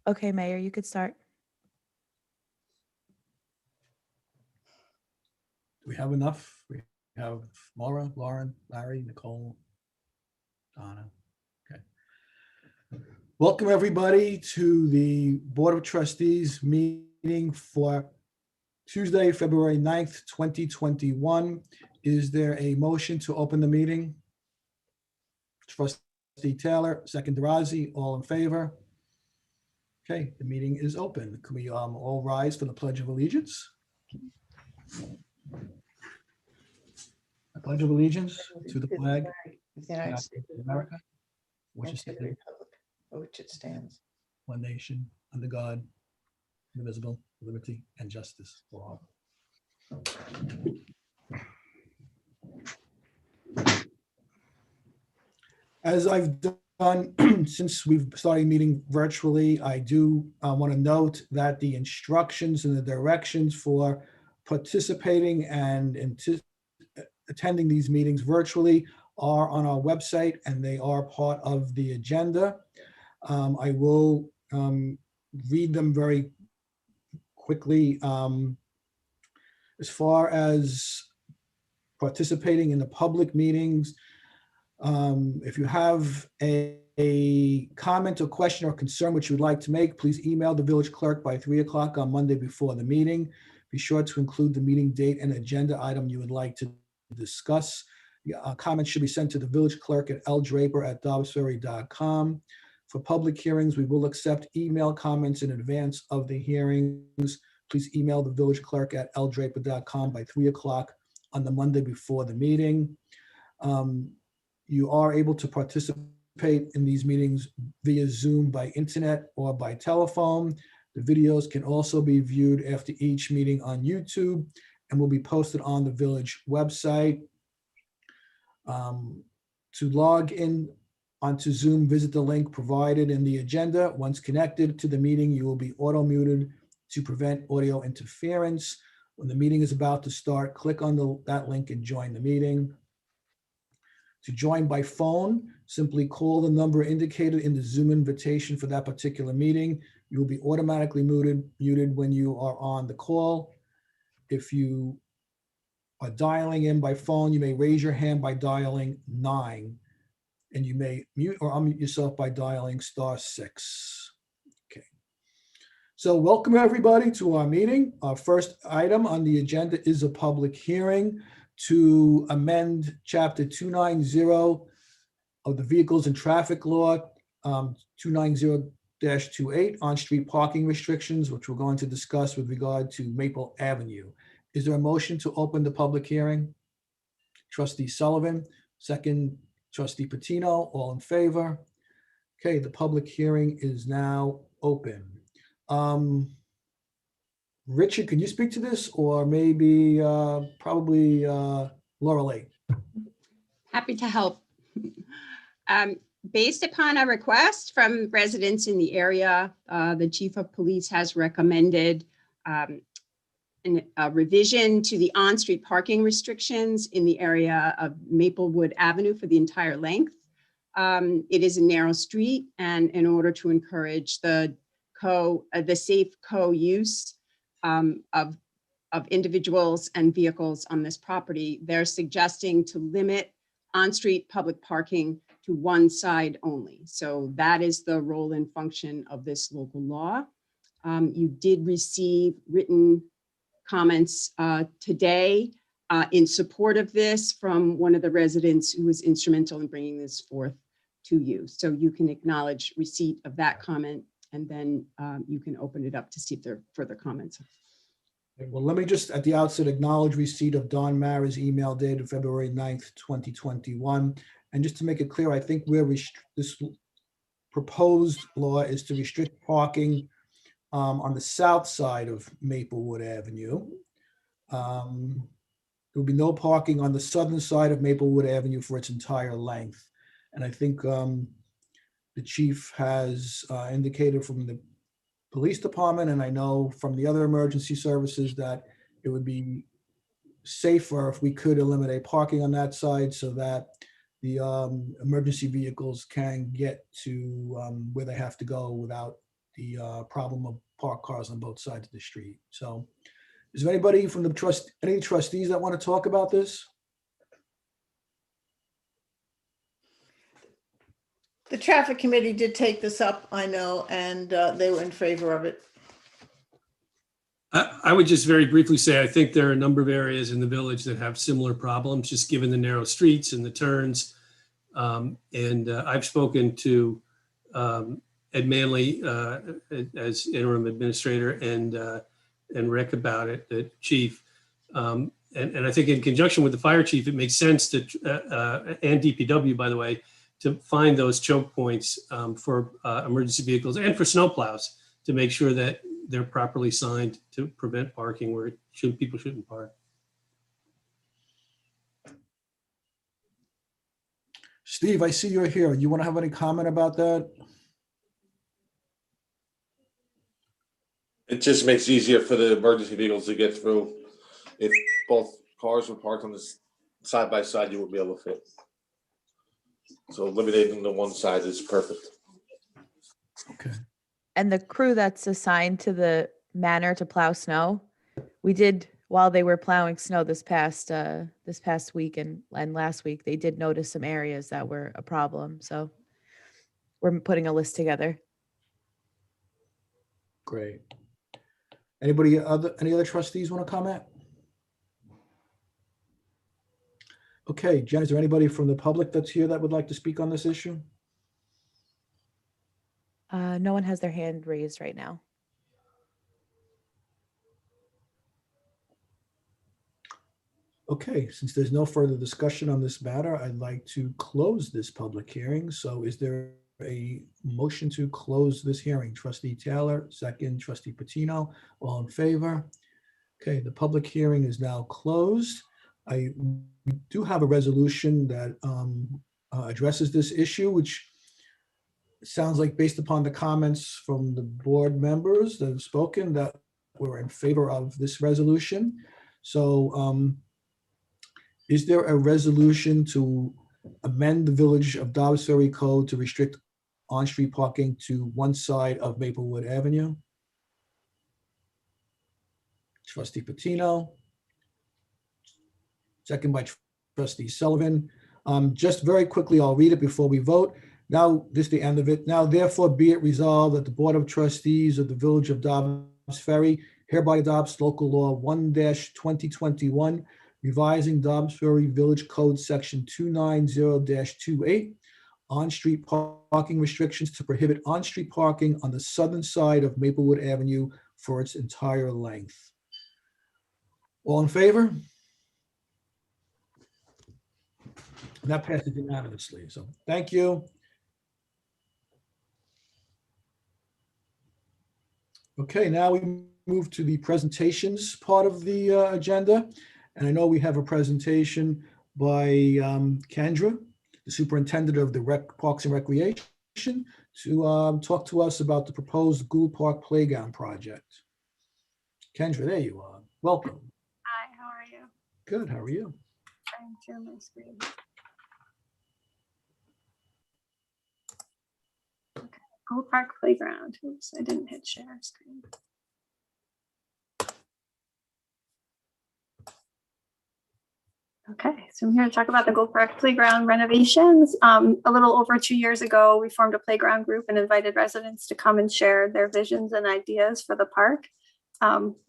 Okay, Mayor, you could start. Do we have enough? We have Laura, Lauren, Larry, Nicole, Donna. Okay. Welcome, everybody, to the Board of Trustees meeting for Tuesday, February 9th, 2021. Is there a motion to open the meeting? Trustee Taylor, second Dirazi, all in favor? Okay, the meeting is open. Can we all rise for the Pledge of Allegiance? I pledge of allegiance to the flag of the United States of America, which and is to the republic for which it stands. one nation, under God, indivisible, with liberty and justice for all. As I've done since we've started meeting virtually, I do want to note that the instructions and the directions for participating and attending these meetings virtually are on our website, and they are part of the agenda. I will read them very quickly. As far as participating in the public meetings, if you have a comment or question or concern which you would like to make, please email the village clerk by 3 o'clock on Monday before the meeting. Be sure to include the meeting date and agenda item you would like to discuss. Comments should be sent to the village clerk at ldraper@dobbsferry.com. For public hearings, we will accept email comments in advance of the hearings. Please email the village clerk at ldraper.com by 3 o'clock on the Monday before the meeting. You are able to participate in these meetings via Zoom, by internet, or by telephone. The videos can also be viewed after each meeting on YouTube and will be posted on the village website. To log in onto Zoom, visit the link provided in the agenda. Once connected to the meeting, you will be auto-muted to prevent audio interference. When the meeting is about to start, click on that link and join the meeting. To join by phone, simply call the number indicated in the Zoom invitation for that particular meeting. You will be automatically muted when you are on the call. If you are dialing in by phone, you may raise your hand by dialing 9, and you may mute or unmute yourself by dialing *6. Okay. So welcome everybody to our meeting. Our first item on the agenda is a public hearing to amend Chapter 290 of the Vehicles and Traffic Law, 290-28 on-street parking restrictions, which we're going to discuss with regard to Maple Avenue. Is there a motion to open the public hearing? Trustee Sullivan, second Trustee Patino, all in favor? Okay, the public hearing is now open. Richard, can you speak to this, or maybe probably Laura Lee? Happy to help. Based upon a request from residents in the area, the Chief of Police has recommended a revision to the on-street parking restrictions in the area of Maplewood Avenue for the entire length. It is a narrow street, and in order to encourage the safe co-use of individuals and vehicles on this property, they're suggesting to limit on-street public parking to one side only. So that is the role and function of this local law. You did receive written comments today in support of this from one of the residents who was instrumental in bringing this forth to you. So you can acknowledge receipt of that comment, and then you can open it up to see if there are further comments. Well, let me just at the outset acknowledge receipt of Don Mara's email dated February 9th, 2021. And just to make it clear, I think this proposed law is to restrict parking on the south side of Maplewood Avenue. There will be no parking on the southern side of Maplewood Avenue for its entire length. And I think the chief has indicated from the police department, and I know from the other emergency services, that it would be safer if we could eliminate parking on that side so that the emergency vehicles can get to where they have to go without the problem of parked cars on both sides of the street. So is there anybody from the any trustees that want to talk about this? The traffic committee did take this up, I know, and they were in favor of it. I would just very briefly say, I think there are a number of areas in the village that have similar problems, just given the narrow streets and the turns. I've spoken to Ed Manley as interim administrator and Rick about it, the chief. And I think in conjunction with the fire chief, it makes sense to, and DPW, by the way, to find those choke points for emergency vehicles and for snowplows to make sure that they're properly signed to prevent parking where people shouldn't park. Steve, I see you're here. You want to have any comment about that? It just makes it easier for the emergency vehicles to get through. If both cars were parked on this side by side, you wouldn't be able to fit. So eliminating the one side is perfect. Okay. And the crew that's assigned to the manor to plow snow, we did while they were plowing snow this past week and last week, they did notice some areas that were a problem. So we're putting a list together. Great. Any other trustees want to comment? Okay, Jen, is there anybody from the public that's here that would like to speak on this issue? No one has their hand raised right now. Okay, since there's no further discussion on this matter, I'd like to close this public hearing. So is there a motion to close this hearing? Trustee Taylor, second. Trustee Patino, all in favor? Okay, the public hearing is now closed. We do have a resolution that addresses this issue, which sounds like, based upon the comments from the board members that have spoken, that we're in favor of this resolution. So is there a resolution to amend the Village of Dobbs Ferry Code to restrict on-street parking to one side of Maplewood Avenue? Trustee Patino. Second by Trustee Sullivan. Just very quickly, I'll read it before we vote. Now, this is the end of it. Now, therefore, be it resolved that the Board of Trustees of the Village of Dobbs Ferry hereby adopts local law 1-2021, revising Dobbs Ferry Village Code Section 290-28, on-street parking restrictions to prohibit on-street parking on the southern side of Maplewood Avenue for its entire length. All in favor? And that passes unanimously. So thank you. Okay, now we move to the presentations part of the agenda. And I know we have a presentation by Kendra, the superintendent of the Parks and Recreation, to talk to us about the proposed Gould Park Playground project. Kendra, there you are. Welcome. Hi, how are you? Good, how are you? Trying to share my screen. Okay, Gould Park Playground. Oops, I didn't hit share screen. Okay, so I'm here to talk about the Gould Park Playground renovations. A little over 2 years ago, we formed a playground group and invited residents to come and share their visions and ideas for the park.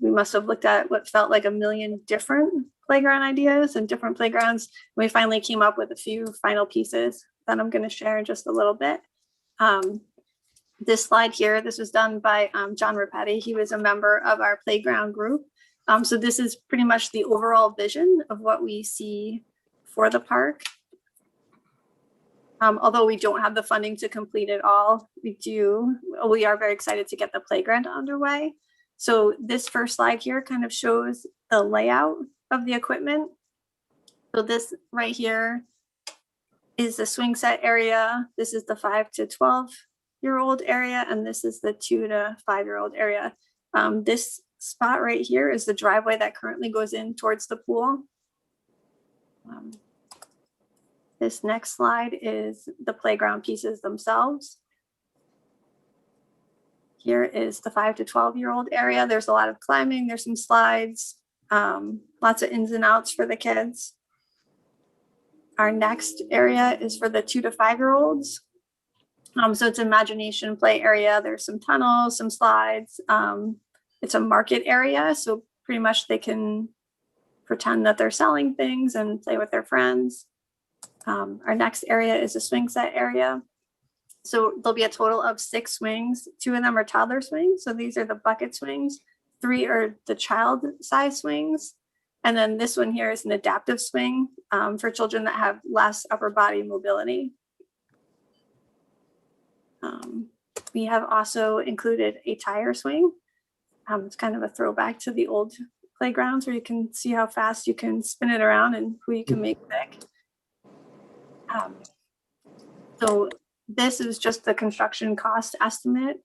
We must have looked at what felt like a million different playground ideas and different playgrounds. We finally came up with a few final pieces that I'm going to share in just a little bit. This slide here, this was done by John Rapetti. He was a member of our playground group. So this is pretty much the overall vision of what we see for the park. Although we don't have the funding to complete it all, we are very excited to get the playground underway. So this first slide here kind of shows the layout of the equipment. So this right here is the swing set area. This is the 5 to 12-year-old area, and this is the 2 to 5-year-old area. This spot right here is the driveway that currently goes in towards the pool. This next slide is the playground pieces themselves. here is the 5 to 12-year-old area. There's a lot of climbing, there's some slides, lots of ins and outs for the kids. Our next area is for the 2 to 5-year-olds. So it's imagination play area. There's some tunnels, some slides. It's a market area, so pretty much they can pretend that they're selling things and play with their friends. Our next area is a swing set area. So there'll be a total of 6 swings. 2 of them are toddler swings. So these are the bucket swings. 3 are the child size swings. And then this one here is an adaptive swing for children that have less upper body mobility. We have also included a tire swing. It's kind of a throwback to the old playgrounds where you can see how fast you can spin it around and who you can make sick. So this is just the construction cost estimate.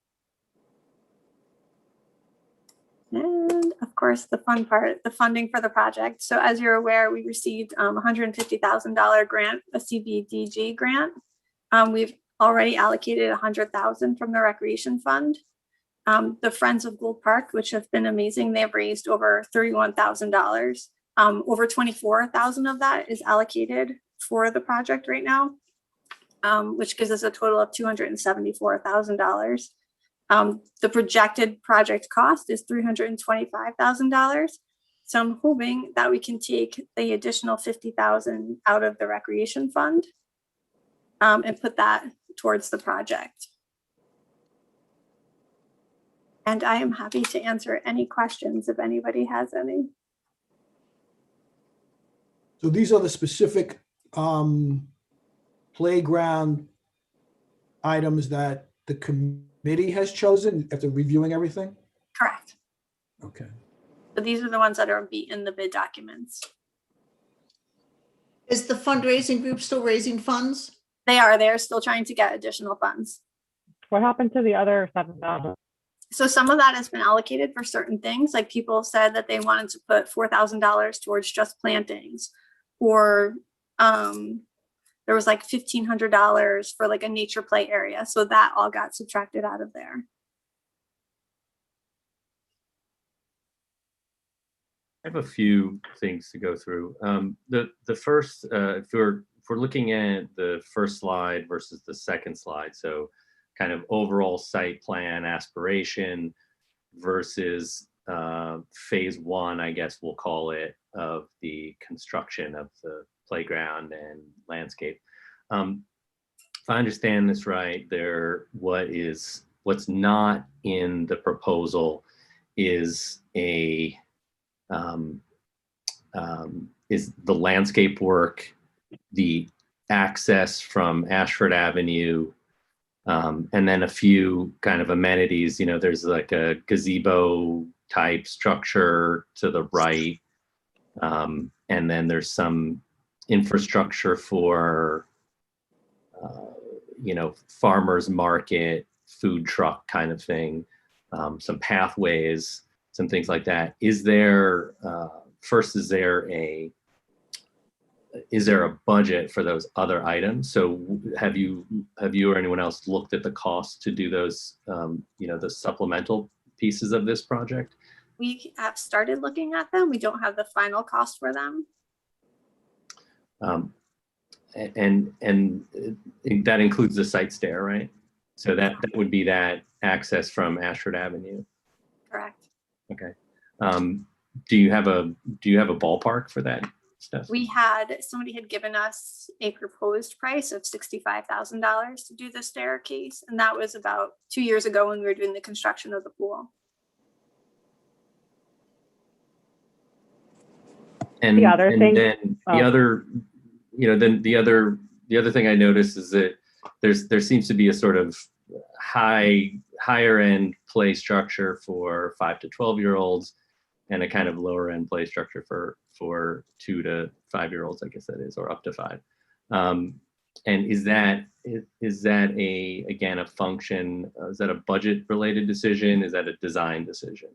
And of course, the fun part, the funding for the project. So as you're aware, we received $150,000 grant, a CBDG grant. We've already allocated $100,000 from the recreation fund. The Friends of Gould Park, which have been amazing, they've raised over $31,000. Over $24,000 of that is allocated for the project right now, which gives us a total of $274,000. The projected project cost is $325,000. So I'm hoping that we can take the additional $50,000 out of the recreation fund and put that towards the project. And I am happy to answer any questions if anybody has any. So these are the specific playground items that the committee has chosen after reviewing everything? Correct. Okay. But these are the ones that are in the bid documents. Is the fundraising group still raising funds? They're still trying to get additional funds. What happened to the other 7,000? So some of that has been allocated for certain things. Like people said that they wanted to put $4,000 towards just plantings, or there was like $1,500 for like a nature play area. So that all got subtracted out of there. I have a few things to go through. The first, if we're looking at the first slide versus the second slide, so kind of overall site plan aspiration versus phase 1, I guess we'll call it, of the construction of the playground and landscape. If I understand this right, what's not in the proposal is is the landscape work, the access from Ashford Avenue, and then a few kind of amenities. You know, there's like a gazebo type structure to the right, and then there's some infrastructure for, you know, farmers market, food truck kind of thing, some pathways, some things like that. Is there, first, is there a budget for those other items? So have you or anyone else looked at the cost to do those, you know, the supplemental pieces of this project? We have started looking at them. We don't have the final cost for them. And that includes the site stair, right? So that would be that access from Ashford Avenue. Correct. Okay. Do you have a ballpark for that stuff? Somebody had given us a proposed price of $65,000 to do the staircase. And that was about 2 years ago when we were doing the construction of the pool. And The other thing- then the other, you know, then the other thing I noticed is that there seems to be a sort of higher end play structure for 5 to 12-year-olds and a kind of lower end play structure for 2 to 5-year-olds, I guess that is, or up to 5. And is that again a function? Is that a budget related decision? Is that a design decision?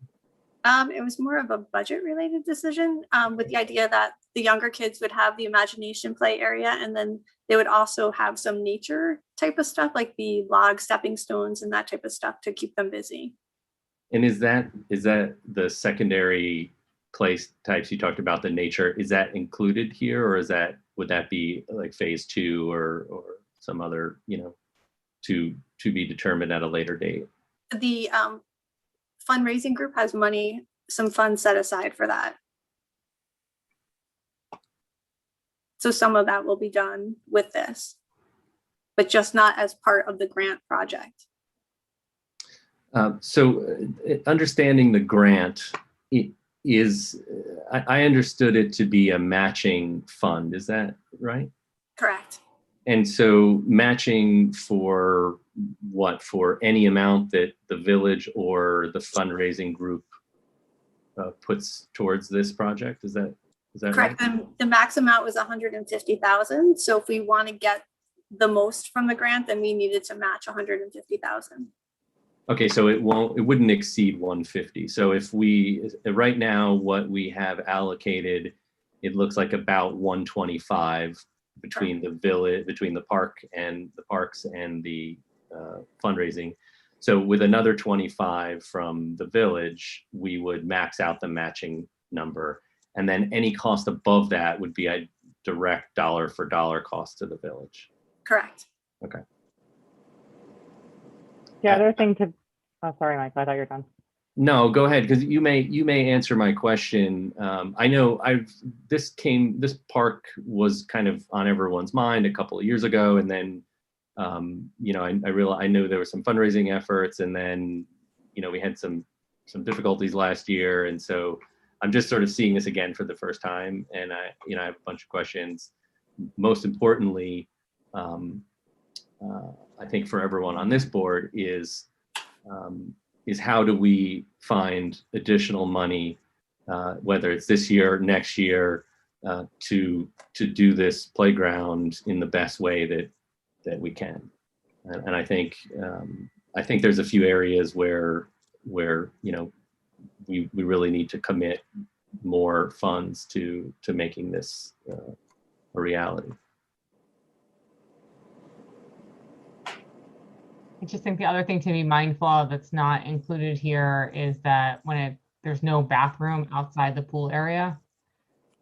It was more of a budget related decision with the idea that the younger kids would have the imagination play area, and then they would also have some nature type of stuff, like the log stepping stones and that type of stuff to keep them busy. And is that the secondary place types you talked about, the nature, is that included here, or would that be like phase 2 or some other, to be determined at a later date? The fundraising group has some funds set aside for that. So some of that will be done with this, but just not as part of the grant project. Understanding the grant, I understood it to be a matching fund. Is that right? Correct. And so matching for what? For any amount that the village or the fundraising group puts towards this project? Is that Correct. right? And the max amount was 150,000. So if we want to get the most from the grant, then we needed to match 150,000. Okay, so it wouldn't exceed 150. So if right now, what we have allocated, it looks like about 125 between the village, between the park and the parks and the fundraising. So with another 25 from the village, we would max out the matching number. And then any cost above that would be a direct dollar for dollar cost to the village. Correct. Okay. The other thing to, oh, sorry, Mike, I thought you were done. No, go ahead, because you may answer my question. I know this park was kind of on everyone's mind a couple of years ago, and then I know there were some fundraising efforts, and then we had some difficulties last year, and so I'm just sort of seeing this again for the first time, and I have a bunch of questions. Most importantly, I think for everyone on this board is how do we find additional money, whether it's this year, next year, to do this playground in the best way that we can. And I think there's a few areas where we really need to commit more funds to making this a reality. I just think the other thing to be mindful of that's not included here is that there's no bathroom outside the pool area.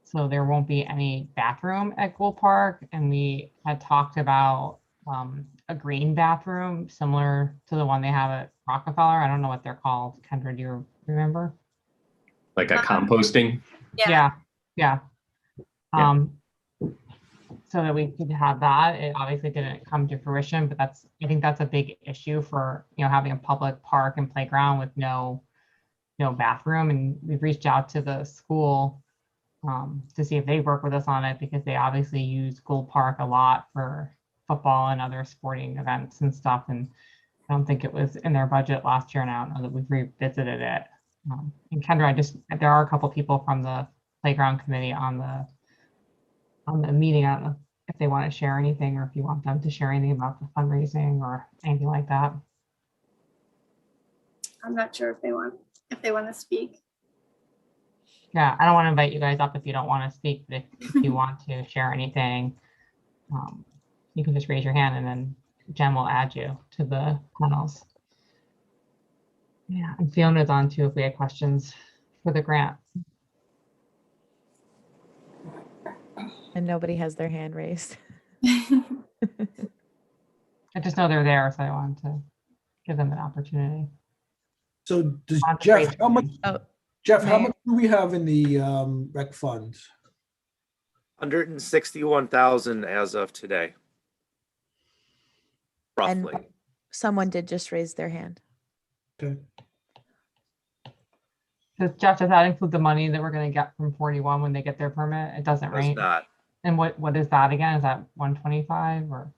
So there won't be any bathroom at Gould Park. And we had talked about a green bathroom similar to the one they have at Rockefeller. I don't know what they're called. Kendra, do you remember? Like a composting? Yeah. Yeah. So that we could have that. It obviously didn't come to fruition, but I think that's a big issue for having a public park and playground with no bathroom. And we've reached out to the school to see if they work with us on it, because they obviously use Gould Park a lot for football and other sporting events and stuff. And I don't think it was in their budget last year, and I don't know that we've revisited it. And Kendra, there are a couple people from the playground committee on the meeting. I don't know if they want to share anything, or if you want them to share anything about the fundraising or anything like that. I'm not sure if they want to speak. Yeah, I don't want to invite you guys up if you don't want to speak, but if you want to share anything, you can just raise your hand, and then Jen will add you to the panels. Yeah, and Fiona's on too if we had questions for the grant. And nobody has their hand raised. I just know they're there, so I wanted to give them an opportunity. So does Want to Jeff, raise how much, Oh, Jeff, how Mayor. much do we have in the rec fund? 161,000 as of today. And Roughly. someone did just raise their hand. Okay. Jeff, does that include the money that we're going to get from 41 when they get their permit? It doesn't, Does right? not. And what is that again? Is that 125 or?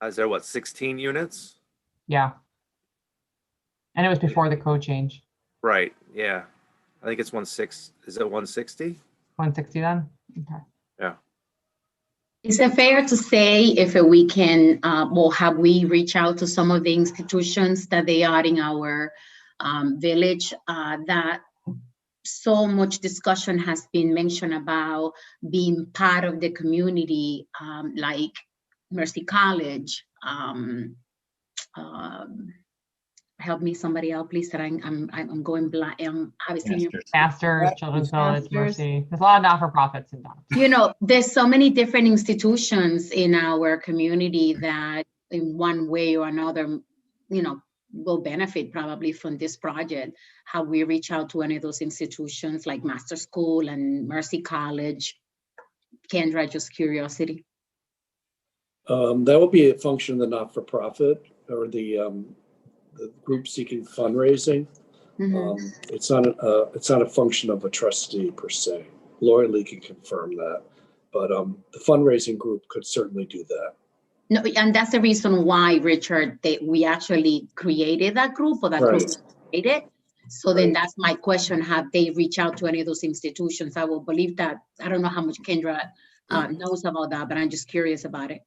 Is there 16 units? Yeah. And it was before the code change. Right, yeah. I think it's 16. Is it 160? 160 then? Okay. Yeah. Is it fair to say if we can, have we reached out to some of the institutions that they are in our village that so much discussion has been mentioned about being part of the community, like Mercy College. Help me, somebody else, please. That I'm going blind. Obviously, Masters, Children's Village, Masters. Mercy. There's a lot of not-for-profits involved. there's so many different institutions in our community that, in one way or another, will benefit probably from this project. How we reach out to any of those institutions like Master School and Mercy College. Kendra, just curiosity. That would be a function of the not-for-profit or the group seeking fundraising. It's not a function of a trustee per se. Lori Lee can confirm that, but the fundraising group could certainly do that. No, and that's the reason why, Richard, that we actually created that group, or that Right. group was created. So then that's my question: have they reached out to any of those institutions? I will believe that. I don't know how much Kendra knows about that, but I'm just curious about it.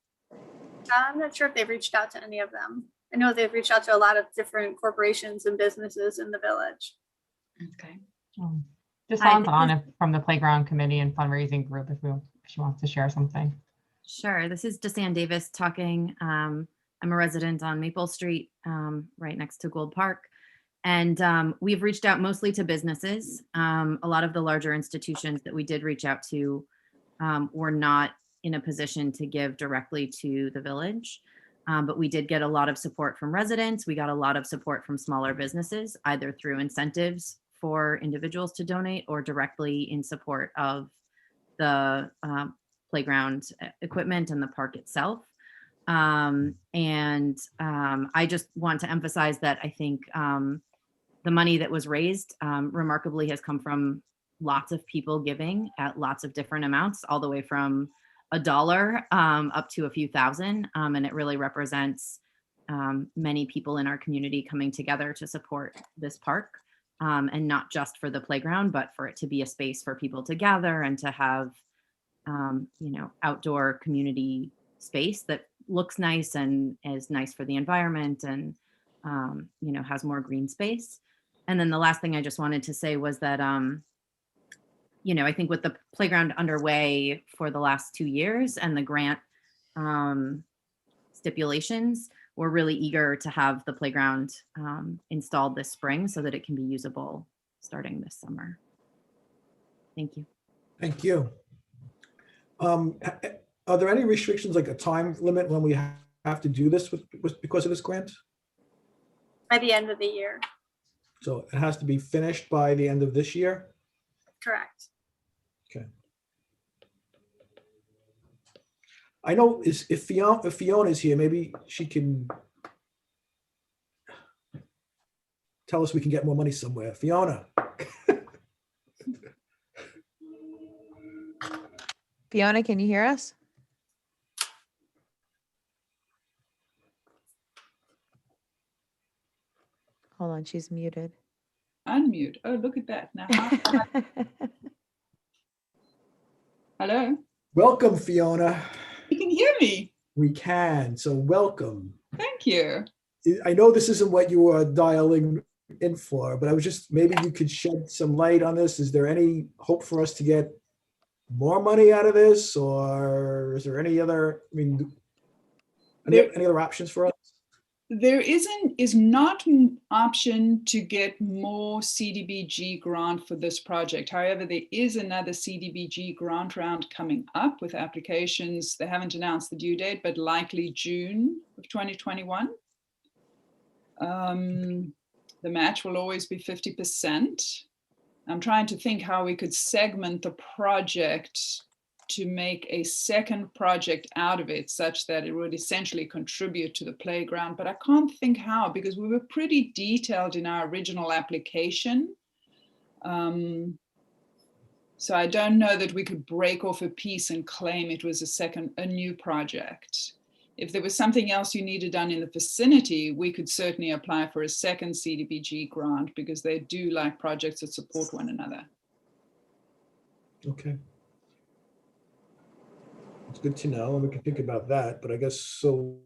I'm not sure if they've reached out to any of them. I know they've reached out to a lot of different corporations and businesses in the village. Okay. Just Hi, on this is- from the playground committee and fundraising group, if she wants to share something. Sure. This is DeSanne Davis talking. I'm a resident on Maple Street, right next to Gold Park. And we've reached out mostly to businesses. A lot of the larger institutions that we did reach out to were not in a position to give directly to the village. But we did get a lot of support from residents. We got a lot of support from smaller businesses, either through incentives for individuals to donate or directly in support of the playground equipment and the park itself. I just want to emphasize that I think the money that was raised remarkably has come from lots of people giving at lots of different amounts, all the way from $1 up to a few thousand. And it really represents many people in our community coming together to support this park. And not just for the playground, but for it to be a space for people to gather and to have outdoor community space that looks nice and is nice for the environment and, has more green space. And then the last thing I just wanted to say was that, I think with the playground underway for the last 2 years and the grant stipulations, we're really eager to have the playground installed this spring so that it can be usable starting this summer. Thank you. Thank you. Are there any restrictions, like a time limit when we have to do this because of this grant? By the end of the year, So it has to be finished by the end of this year? correct. Okay. I know if Fiona's here, maybe she can tell us we can get more money somewhere. Fiona. Fiona, can you hear us? Hold on, she's muted. Unmute. Oh, look at that. Now, hello? Welcome, Fiona. You can hear me. We can, so welcome. Thank you. I know this isn't what you were dialing in for, but I was just, maybe you could shed some light on this. Is there any hope for us to get more money out of this, or is there any other, any other options for us? There is not an option to get more CDBG grant for this project. However, there is another CDBG grant round coming up with applications. They haven't announced the due date, but likely June of 2021. The match will always be 50%. I'm trying to think how we could segment the project to make a second project out of it such that it would essentially contribute to the playground, but I can't think how, because we were pretty detailed in our original application. So I don't know that we could break off a piece and claim it was a new project. If there was something else you needed done in the vicinity, we could certainly apply for a second CDBG grant, because they do like projects that support one another. Okay. It's good to know, and we can think about that, but I guess, so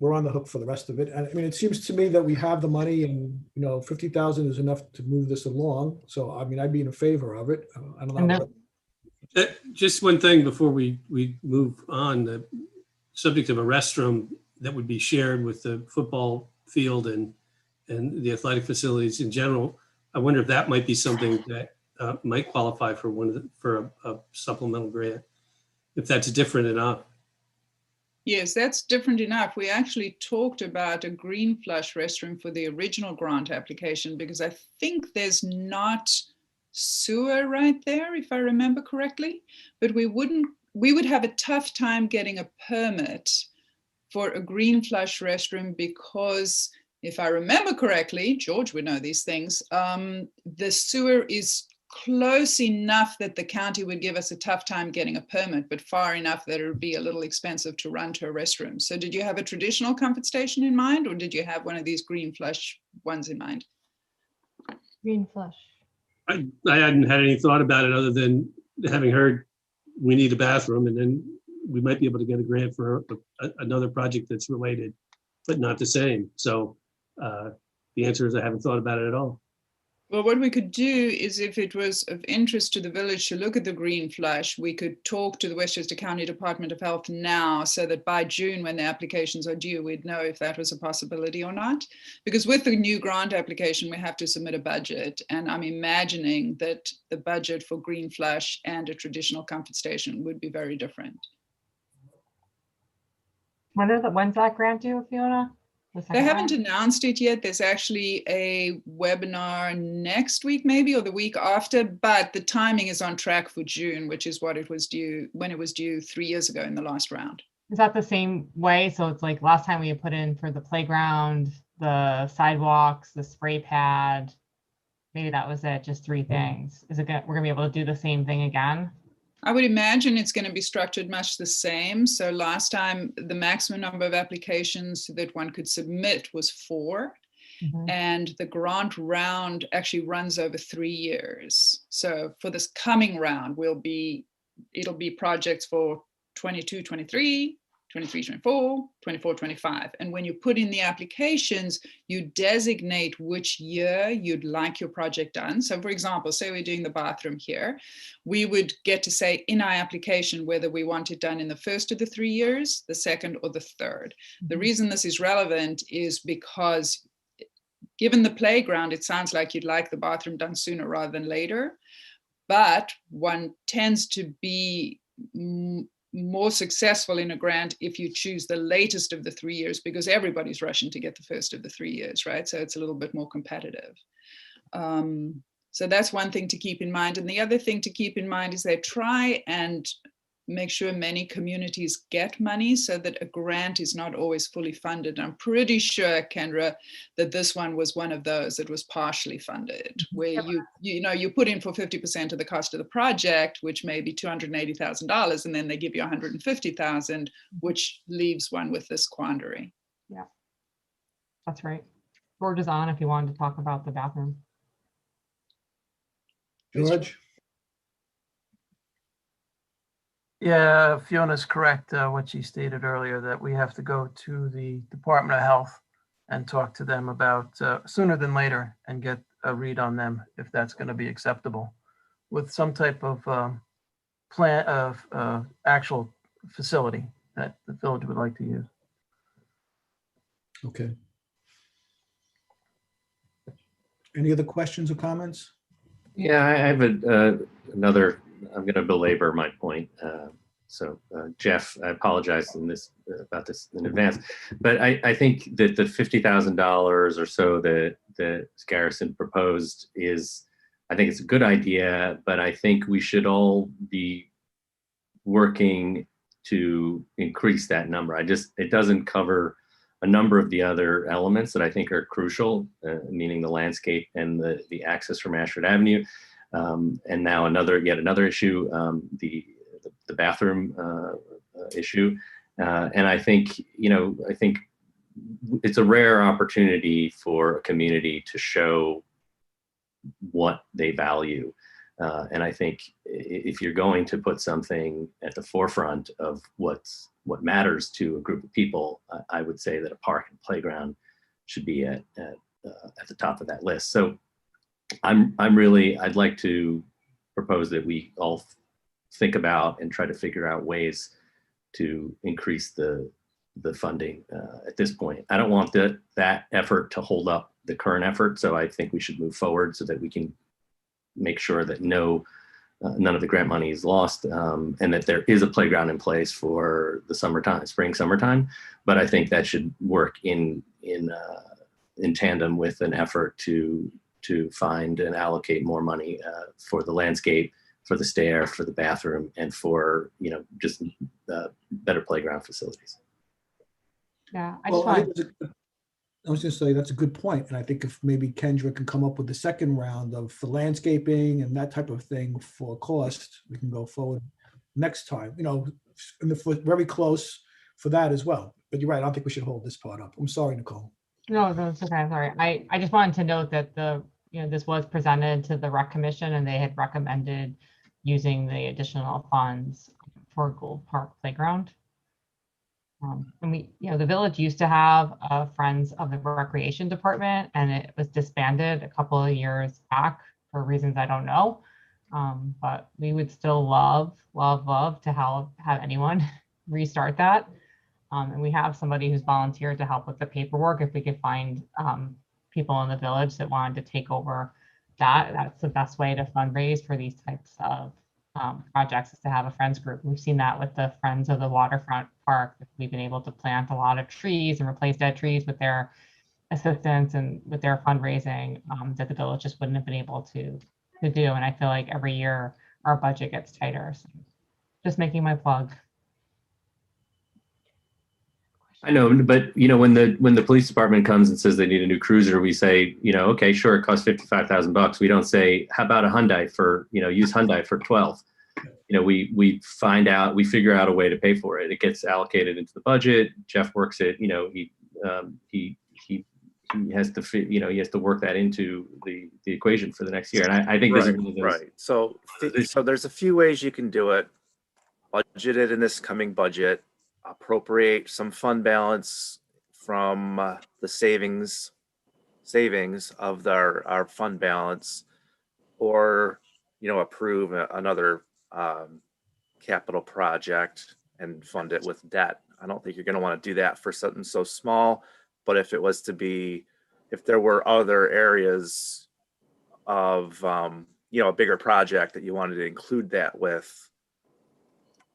we're on the hook for the rest of it. And I mean, it seems to me that we have the money and, 50,000 is enough to move this along. So, I mean, I'd be in favor of it. I don't And know. Just one thing before we move on, the subject of a restroom that would be shared with the football field and the athletic facilities in general. I wonder if that might be something that might qualify for a supplemental grant, if that's different enough. Yes, that's different enough. We actually talked about a green flush restroom for the original grant application because I think there's not sewer right there, if I remember correctly, but we would have a tough time getting a permit for a green flush restroom because if I remember correctly, George would know these things, the sewer is close enough that the county would give us a tough time getting a permit, but far enough that it would be a little expensive to run to a restroom. So did you have a traditional comfort station in mind, or did you have one of these green flush ones in mind? Green flush. I hadn't had any thought about it other than having heard we need a bathroom, and then we might be able to get a grant for another project that's related, but not the same. So the answer is I haven't thought about it at all. Well, what we could do is if it was of interest to the village to look at the green flush, we could talk to the Westchester County Department of Health now so that by June, when the applications are due, we'd know if that was a possibility or not. Because with the new grant application, we have to submit a budget. And I'm imagining that the budget for green flush and a traditional comfort station would be very different. When's that grant due, Fiona? They haven't announced it yet. There's actually a webinar next week, maybe, or the week after, but the timing is on track for June, which is what it was due when it was due 3 years ago in the last round. Is that the same way? So it's like last time we had put in for the playground, the sidewalks, the spray pad. Maybe that was it, just 3 things. We're gonna be able to do the same thing again? I would imagine it's going to be structured much the same. So last time, the maximum number of applications that one could submit was 4. Mhm. And the grant round actually runs over 3 years. So for this coming round, it'll be projects for 22, 23, 23, 24, 24, 25. And when you put in the applications, you designate which year you'd like your project done. So for example, say we're doing the bathroom here, we would get to say in our application whether we want it done in the first of the 3 years, the second or the third. The reason this is relevant is because given the playground, it sounds like you'd like the bathroom done sooner rather than later, but one tends to be more successful in a grant if you choose the latest of the 3 years because everybody's rushing to get the first of the 3 years, right? So it's a little bit more competitive. So that's one thing to keep in mind. And the other thing to keep in mind is they try and make sure many communities get money so that a grant is not always fully funded. I'm pretty sure, Kendra, that this one was one of those that was partially funded, where you put in for 50% of the cost of the project, which may be $280,000, and then they give you $150,000, which leaves one with this quandary. Yeah, that's right. George is on if you wanted to talk about the bathroom. George? Yeah, Fiona's correct, what she stated earlier, that we have to go to the Department of Health and talk to them about sooner than later and get a read on them if that's going to be acceptable with some type of plan of actual facility that the village would like to use. Okay. Any other questions or comments? Yeah, I have another, I'm going to belabor my point. Jeff, I apologize about this in advance, but I think that the $50,000 or so that Garrison proposed I think it's a good idea, but I think we should all be working to increase that number. It doesn't cover a number of the other elements that I think are crucial, meaning the landscape and the access from Ashford Avenue. And now yet another issue, the bathroom issue. And I think it's a rare opportunity for a community to show what they value. And I think if you're going to put something at the forefront of what what matters to a group of people, I would say that a park and playground should be at the top of that list. So I'd like to propose that we all think about and try to figure out ways to increase the funding at this point. I don't want that effort to hold up the current effort, so I think we should move forward so that we can make sure that none of the grant money is lost, and that there is a playground in place for the spring, summertime. But I think that should work in tandem with an effort to find and allocate more money for the landscape, for the stair, for the bathroom, and for just better playground facilities. Yeah, I was going to say that's a good point, and I think if maybe Kendra can come up with the second round of the landscaping and that type of thing for cost, we can go forward next time. Very close for that as well. But you're right. I don't think we should hold this part up. I'm sorry, Nicole. No, it's okay. Sorry. I just wanted to note that this was presented to the rec commission, and they had recommended using the additional funds for Gould Park Playground. And the village used to have Friends of the Recreation Department, and it was disbanded a couple of years back for reasons I don't know. But we would still love to have anyone restart that. And we have somebody who's volunteered to help with the paperwork. If we could find people in the village that wanted to take over that's the best way to fundraise for these types of projects, is to have a friends group. We've seen that with the Friends of the Waterfront Park. We've been able to plant a lot of trees and replace dead trees with their assistance and with their fundraising that the village just wouldn't have been able to do. And I feel like every year our budget gets tighter. So just making my plug. I know, but when the police department comes and says they need a new cruiser, we say, okay, sure, it costs $55,000. We don't say, how about a Hyundai use Hyundai for 12. We figure out a way to pay for it. It gets allocated into the budget. Jeff works it. He has to work that into the equation for the next year. And I think this is one of those. Right. So there's a few ways you can do it. Budget it in this coming budget. Appropriate some fund balance from the savings of our fund balance, or approve another capital project and fund it with debt. I don't think you're going to want to do that for something so small, but if there were other areas of a bigger project that you wanted to include that with.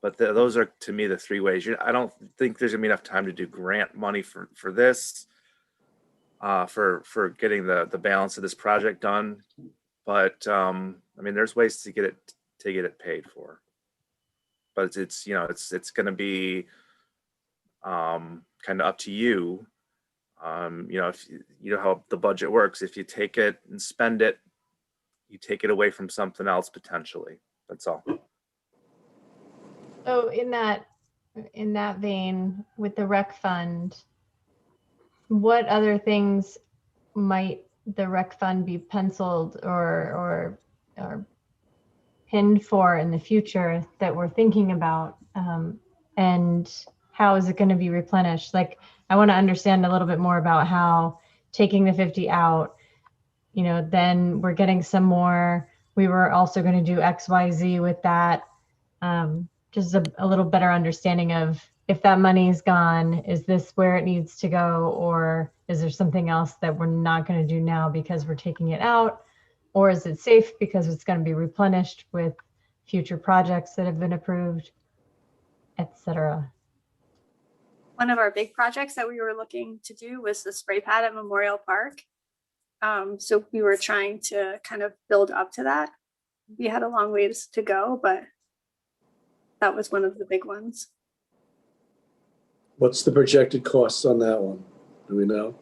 But those are, to me, the three ways. I don't think there's gonna be enough time to do grant money for this, for getting the balance of this project done. But there's ways to get it paid for. But it's gonna be kind of up to you. If how the budget works. If you take it and spend it, you take it away from something else potentially. That's all. So in that vein, with the rec fund, what other things might the rec fund be penciled or pinned for in the future that we're thinking about? And how is it going to be replenished? Like, I want to understand a little bit more about how taking the 50 out, then we're getting some more. We were also going to do XYZ with that. Just a little better understanding of, if that money is gone, is this where it needs to go? Or is there something else that we're not going to do now because we're taking it out? Or is it safe because it's going to be replenished with future projects that have been approved, etc.? One of our big projects that we were looking to do was the spray pad at Memorial Park. So we were trying to kind of build up to that. We had a long ways to go, but that was one of the big ones. What's the projected costs on that one? Do we know?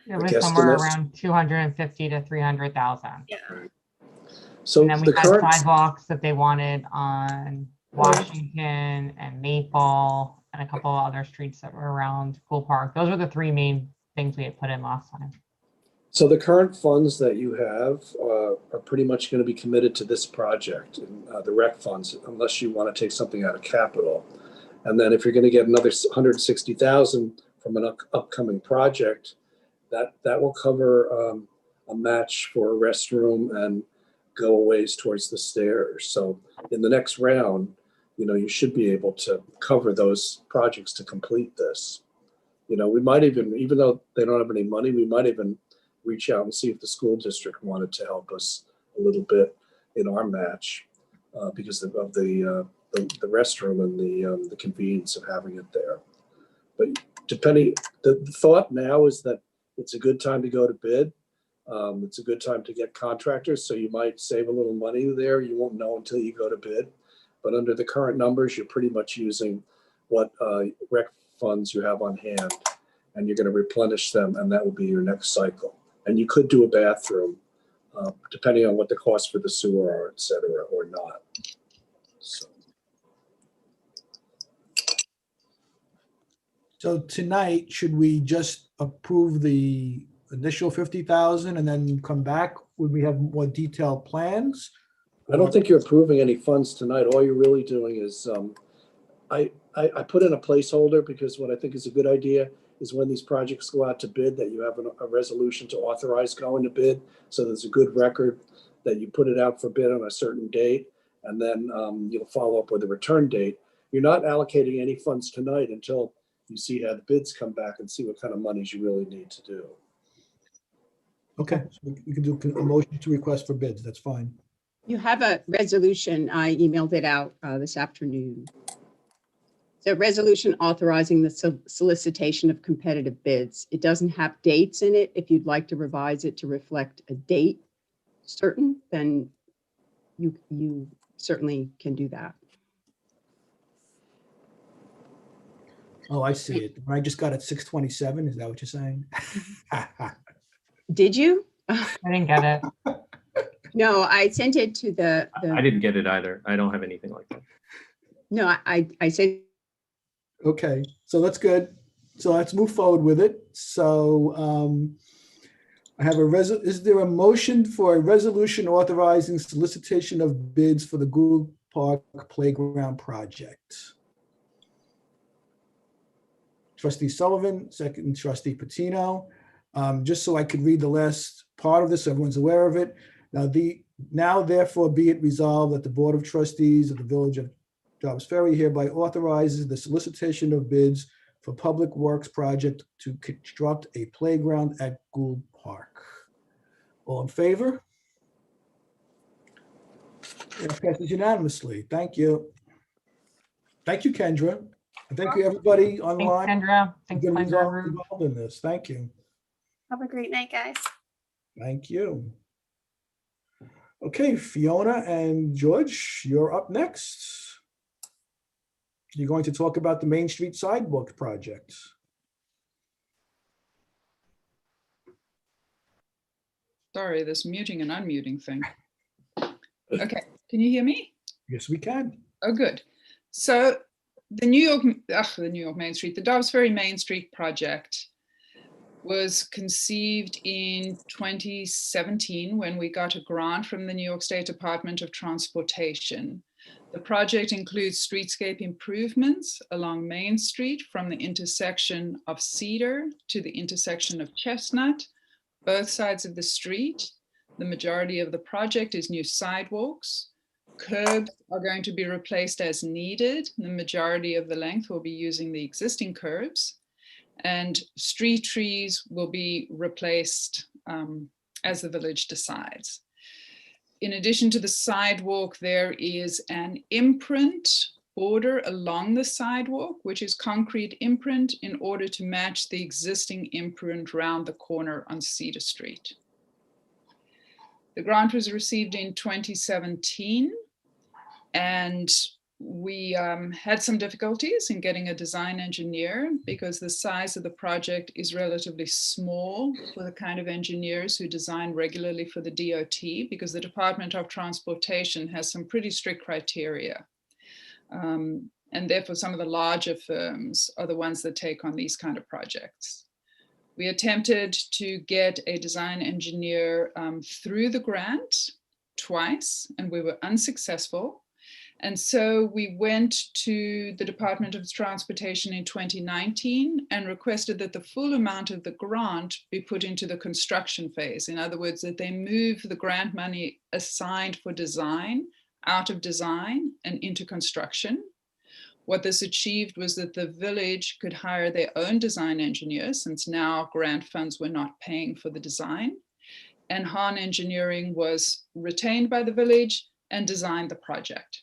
It was somewhere around 250 to 300,000. Yeah. So and then we had sidewalks that they wanted on Washington and Maple and a couple of other streets that were around Gould Park. Those were the three main things we had put in last time. So the current funds that you have are pretty much going to be committed to this project, the rec funds, unless you want to take something out of capital. And then if you're going to get another 160,000 from an upcoming project, that will cover a match for a restroom and go a ways towards the stairs. So in the next round, you should be able to cover those projects to complete this. We might even though they don't have any money, we might even reach out and see if the school district wanted to help us a little bit in our match because of the restroom and the convenience of having it there. But the thought now is that it's a good time to go to bid. It's a good time to get contractors, so you might save a little money there. You won't know until you go to bid. But under the current numbers, you're pretty much using what rec funds you have on hand, and you're going to replenish them, and that will be your next cycle. And you could do a bathroom, depending on what the costs for the sewer are, et cetera, or not. So tonight, should we just approve the initial 50,000 and then come back when we have more detailed plans? I don't think you're approving any funds tonight. All you're really doing is, I put in a placeholder because what I think is a good idea is when these projects go out to bid, that you have a resolution to authorize going to bid. So there's a good record that you put it out for bid on a certain date, and then you'll follow up with a return date. You're not allocating any funds tonight until you see how the bids come back and see what kind of monies you really need to do. Okay, so we can do a motion to request for bids. That's fine. You have a resolution. I emailed it out this afternoon. So resolution authorizing the solicitation of competitive bids. It doesn't have dates in it. If you'd like to revise it to reflect a date certain, then you certainly can do that. Oh, I see it. I just got it 6:27. Is that what you're saying? Did you? I didn't get it. No, I sent it to the I didn't get it either. I don't have anything like that. No, I sent. Okay, so that's good. So let's move forward with it. So I have is there a motion for a resolution authorizing solicitation of bids for the Gould Park Playground project? Trustee Sullivan, second trustee Patino. Just so I could read the last part of this, so everyone's aware of it. Now therefore be it resolved that the Board of Trustees of the Village of Dobbs Ferry hereby authorizes the solicitation of bids for Public Works project to construct a playground at Gould Park. All in favor? It passes unanimously. Thank you. Thank you, Kendra. And thank you, everybody online. Thanks, Kendra. Thanks, Who's been Kendra. involved in this. Thank you. Have a great night, guys. Thank you. Okay, Fiona and George, you're up next. You're going to talk about the Main Street Sidewalk project. Sorry, this muting and unmuting thing. Okay, can you hear me? Yes, we can. Oh, good. So the New York Main Street, the Dobbs Ferry Main Street project was conceived in 2017 when we got a grant from the New York State Department of Transportation. The project includes streetscape improvements along Main Street from the intersection of Cedar to the intersection of Chestnut, both sides of the street. The majority of the project is new sidewalks. Curbs are going to be replaced as needed. The majority of the length will be using the existing curbs. And street trees will be replaced as the village decides. In addition to the sidewalk, there is an imprint border along the sidewalk, which is concrete imprint in order to match the existing imprint round the corner on Cedar Street. The grant was received in 2017, and we had some difficulties in getting a design engineer because the size of the project is relatively small for the kind of engineers who design regularly for the DOT, because the Department of Transportation has some pretty strict criteria. And therefore some of the larger firms are the ones that take on these kind of projects. We attempted to get a design engineer through the grant twice, and we were unsuccessful. And so we went to the Department of Transportation in 2019 and requested that the full amount of the grant be put into the construction phase. In other words, that they move the grant money assigned for design out of design and into construction. What this achieved was that the village could hire their own design engineers, since now grant funds were not paying for the design. And Hahn Engineering was retained by the village and designed the project.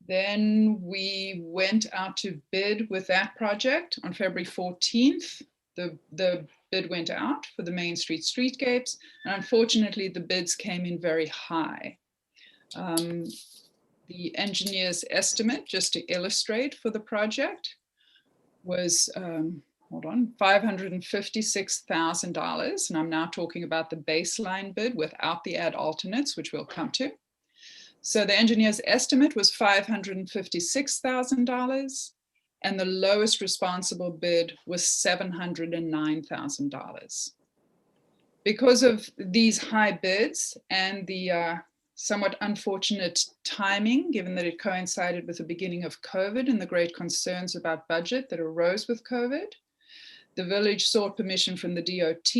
Then we went out to bid with that project on February 14th. The bid went out for the Main Street streetscapes, and unfortunately the bids came in very high. The engineer's estimate, just to illustrate for the project, was $556,000, and I'm now talking about the baseline bid without the add alternates, which we'll come to. So the engineer's estimate was $556,000, and the lowest responsible bid was $709,000. Because of these high bids and the somewhat unfortunate timing, given that it coincided with the beginning of COVID and the great concerns about budget that arose with COVID, the village sought permission from the DOT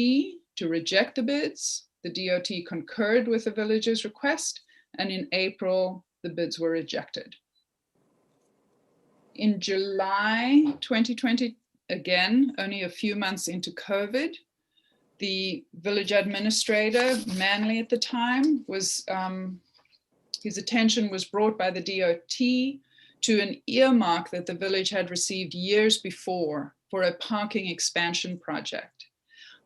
to reject the bids. The DOT concurred with the village's request, and in April, the bids were rejected. In July 2020, again, only a few months into COVID, the village administrator, Manley at the time, was his attention was brought by the DOT to an earmark that the village had received years before for a parking expansion project.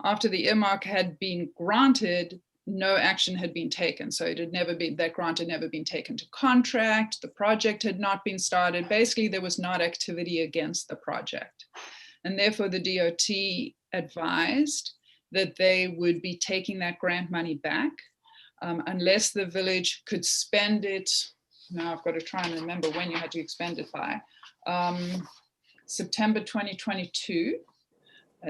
After the earmark had been granted, no action had been taken. So it had never been, that grant had never been taken to contract. The project had not been started. Basically, there was not activity against the project. And therefore the DOT advised that they would be taking that grant money back unless the village could spend it. Now I've got to try and remember when you had to expend it by. September 2022,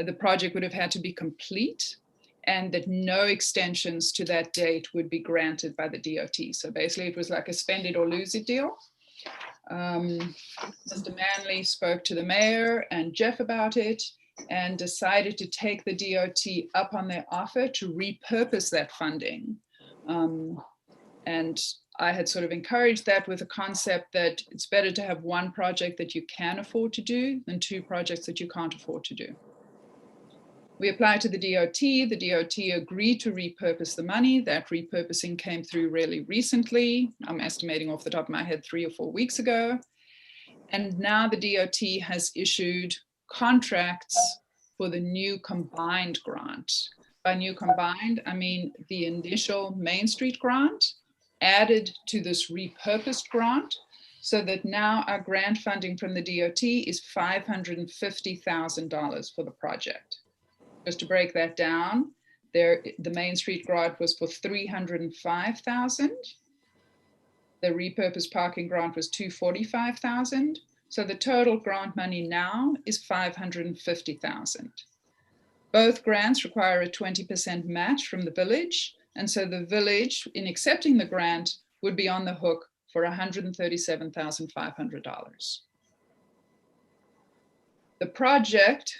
the project would have had to be complete, and that no extensions to that date would be granted by the DOT. So basically it was like a spend it or lose it deal. Mr. Manley spoke to the mayor and Jeff about it and decided to take the DOT up on their offer to repurpose that funding. And I had sort of encouraged that with a concept that it's better to have one project that you can afford to do than two projects that you can't afford to do. We applied to the DOT agreed to repurpose the money. That repurposing came through really recently. I'm estimating off the top of my head 3 or 4 weeks ago. And now the DOT has issued contracts for the new combined grant. By new combined, I mean the initial Main Street grant added to this repurposed grant, so that now our grant funding from the DOT is $550,000 for the project. Just to break that down, the Main Street grant was for $305,000. The repurposed parking grant was $245,000. So the total grant money now is $550,000. Both grants require a 20% match from the village. And so the village, in accepting the grant, would be on the hook for $137,500. The project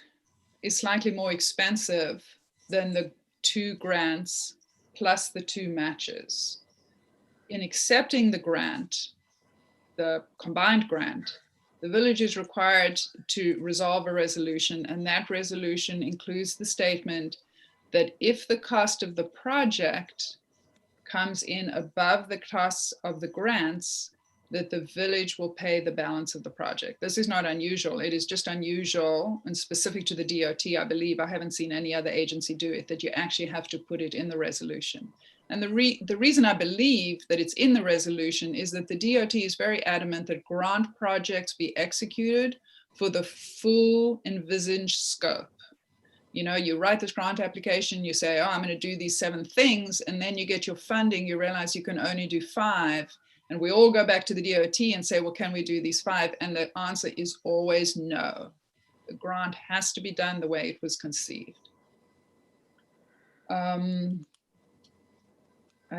is slightly more expensive than the 2 grants plus the 2 matches. In accepting the grant, the combined grant, the village is required to resolve a resolution, and that resolution includes the statement that if the cost of the project comes in above the costs of the grants, that the village will pay the balance of the project. This is not unusual. It is just unusual and specific to the DOT. I believe I haven't seen any other agency do it, that you actually have to put it in the resolution. And the reason I believe that it's in the resolution is that the DOT is very adamant that grant projects be executed for the full envisaged scope. You know, you write this grant application, you say, oh, I'm going to do these 7 things, and then you get your funding, you realize you can only do 5. And we all go back to the DOT and say, well, can we do these 5? And the answer is always no. The grant has to be done the way it was conceived. I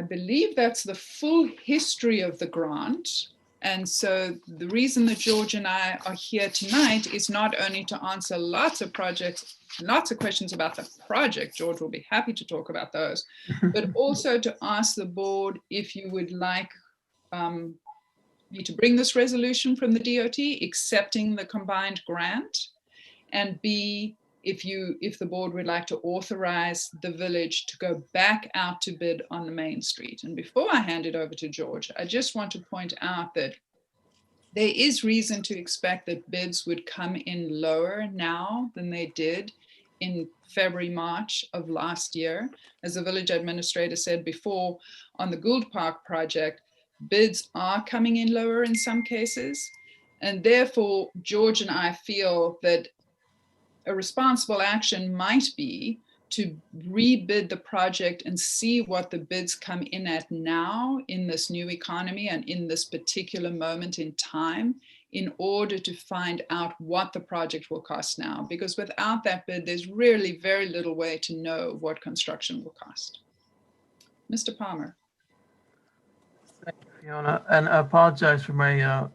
believe that's the full history of the grant. And so the reason that George and I are here tonight is not only to answer lots of questions about the project, George will be happy to talk about those, but also to ask the board if you would like me to bring this resolution from the DOT accepting the combined grant, and B, if the board would like to authorize the village to go back out to bid on the main street. And before I hand it over to George, I just want to point out that there is reason to expect that bids would come in lower now than they did in February, March of last year. As the village administrator said before, on the Gould Park project, bids are coming in lower in some cases. And therefore, George and I feel that a responsible action might be to rebid the project and see what the bids come in at now in this new economy and in this particular moment in time, in order to find out what the project will cost now. Because without that bid, there's really very little way to know what construction will cost. Mr. Palmer. Thank you, Fiona. And I apologize for my, you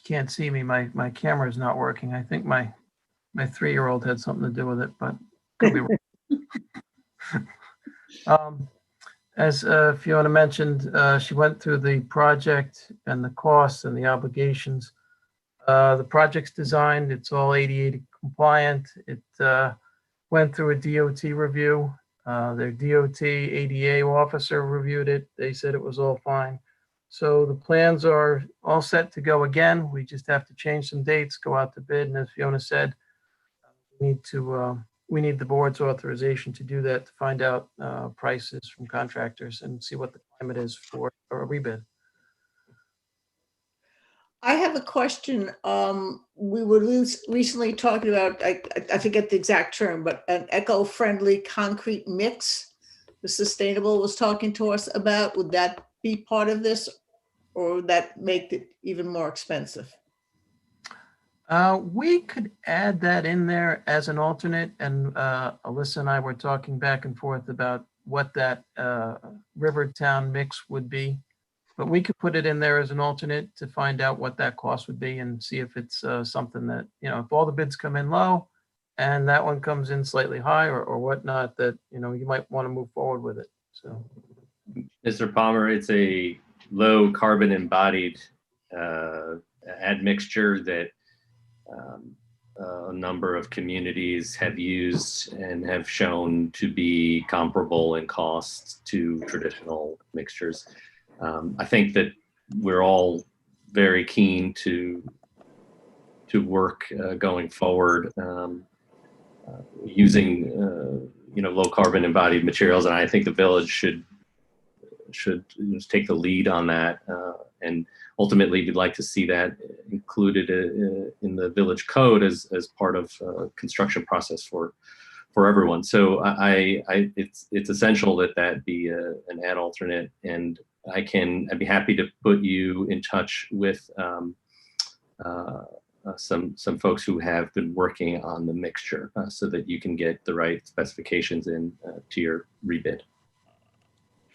can't see me. My camera is not working. I think my 3-year-old had something to do with it, but could be wrong. As Fiona mentioned, she went through the project and the costs and the obligations. The project's designed, it's all 80/80 compliant. It went through a DOT review. Their DOT ADA officer reviewed it. They said it was all fine. So the plans are all set to go again. We just have to change some dates, go out to bid. And as Fiona said, we need the board's authorization to do that, to find out prices from contractors and see what the climate is for a rebid. I have a question. We were recently talking about, I forget the exact term, but an eco-friendly concrete mix. The Sustainable was talking to us about. Would that be part of this, or would that make it even more expensive? We could add that in there as an alternate, and Alyssa and I were talking back and forth about what that Rivertown mix would be. But we could put it in there as an alternate to find out what that cost would be and see if it's something that, if all the bids come in low and that one comes in slightly high or whatnot, that, you might want to move forward with it. So, Mr. Palmer, it's a low carbon embodied admixture that a number of communities have used and have shown to be comparable in costs to traditional mixtures. I think that we're all very keen to work going forward using low carbon embodied materials, and I think the village should take the lead on that. And ultimately, we'd like to see that included in the village code as part of construction process for everyone. So it's essential that be an ad alternate, and I'd be happy to put you in touch with some folks who have been working on the mixture so that you can get the right specifications in to your rebid.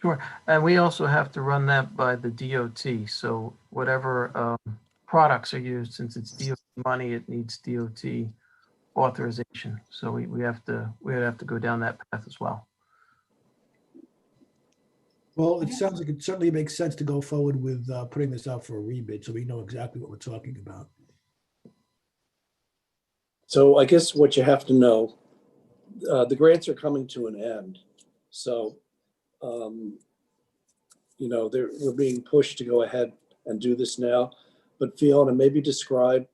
sure. And we also have to run that by the DOT. So whatever products are used, since it's DOT money, it needs DOT authorization. So we have to go down that path as well. Well, it sounds like it certainly makes sense to go forward with putting this out for a rebid, so we know exactly what we're talking about. So I guess what you have to know, the grants are coming to an end. So, we're being pushed to go ahead and do this now. But Fiona, maybe describe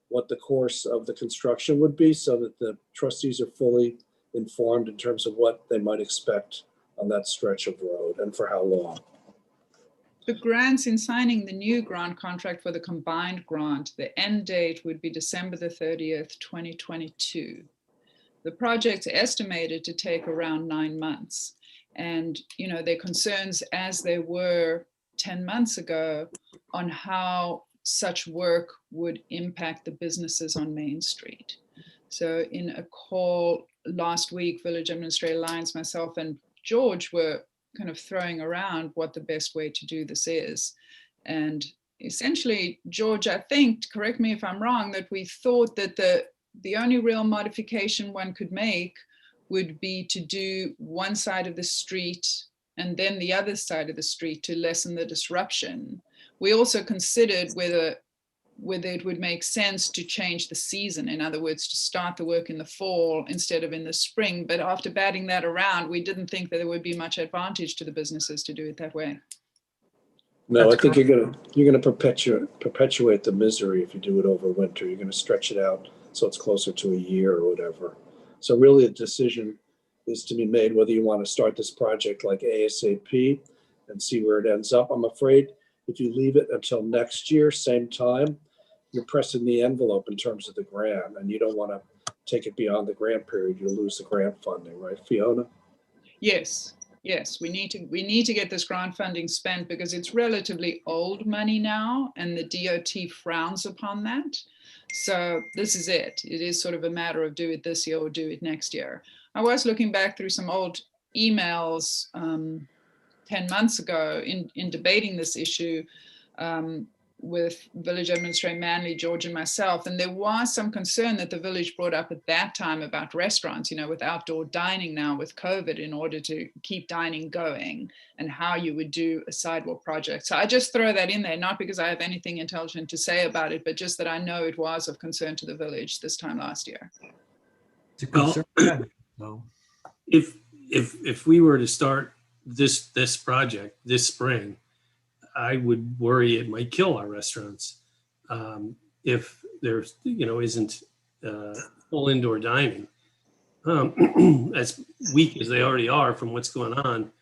what the course of the construction would be so that the trustees are fully informed in terms of what they might expect on that stretch of road and for how long. The grants, in signing the new grant contract for the combined grant, the end date would be December the 30th, 2022. The project's estimated to take around 9 months. And, there are concerns, as there were 10 months ago on how such work would impact the businesses on Main Street. So in a call last week, Village Administrator Lyons, myself, and George were kind of throwing around what the best way to do this is. And essentially, George, I think, correct me if I'm wrong, that we thought that the only real modification one could make would be to do one side of the street and then the other side of the street to lessen the disruption. We also considered whether it would make sense to change the season. In other words, to start the work in the fall instead of in the spring. But after batting that around, we didn't think that there would be much advantage to the businesses to do it that way. No, That's I think you're gonna perpetuate the misery if you do it over winter. You're gonna stretch it out so it's closer to a year or whatever. So really a decision is to be made whether you want to start this project like ASAP and see where it ends up. I'm afraid if you leave it until next year, same time, you're pressing the envelope in terms of the grant, and you don't want to take it beyond the grant period. You'll lose the grant funding, right, Fiona? Yes, yes, we need to get this grant funding spent because it's relatively old money now, and the DOT frowns upon that. So this is it. It is sort of a matter of do it this year or do it next year. I was looking back through some old emails 10 months ago in debating this issue with Village Administrator Manley, George, and myself. And there was some concern that the village brought up at that time about restaurants, with outdoor dining now with COVID in order to keep dining going and how you would do a sidewalk project. So I just throw that in there, not because I have anything intelligent to say about it, but just that I know it was of concern to the village this time last year. It's a concern. So, If we were to start this project this spring, I would worry it might kill our restaurants if there's isn't full indoor dining. As weak as they already are from what's going on,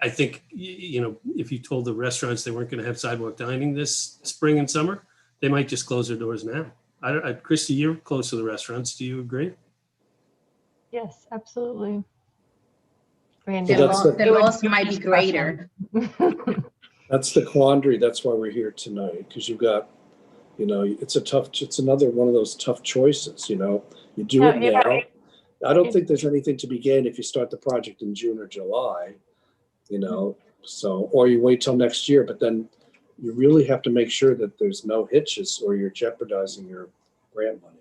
I think if you told the restaurants they weren't going to have sidewalk dining this spring and summer, they might just close their doors now. Christy, you're close to the restaurants. Do you agree? Yes, absolutely. I mean, So that's The loss might be greater. That's the quandary. That's why we're here tonight, because you've got, it's another one of those tough choices, you do it now. I don't think there's anything to be gained if you start the project in June or July, or you wait till next year, but then you really have to make sure that there's no hitches or you're jeopardizing your grant money.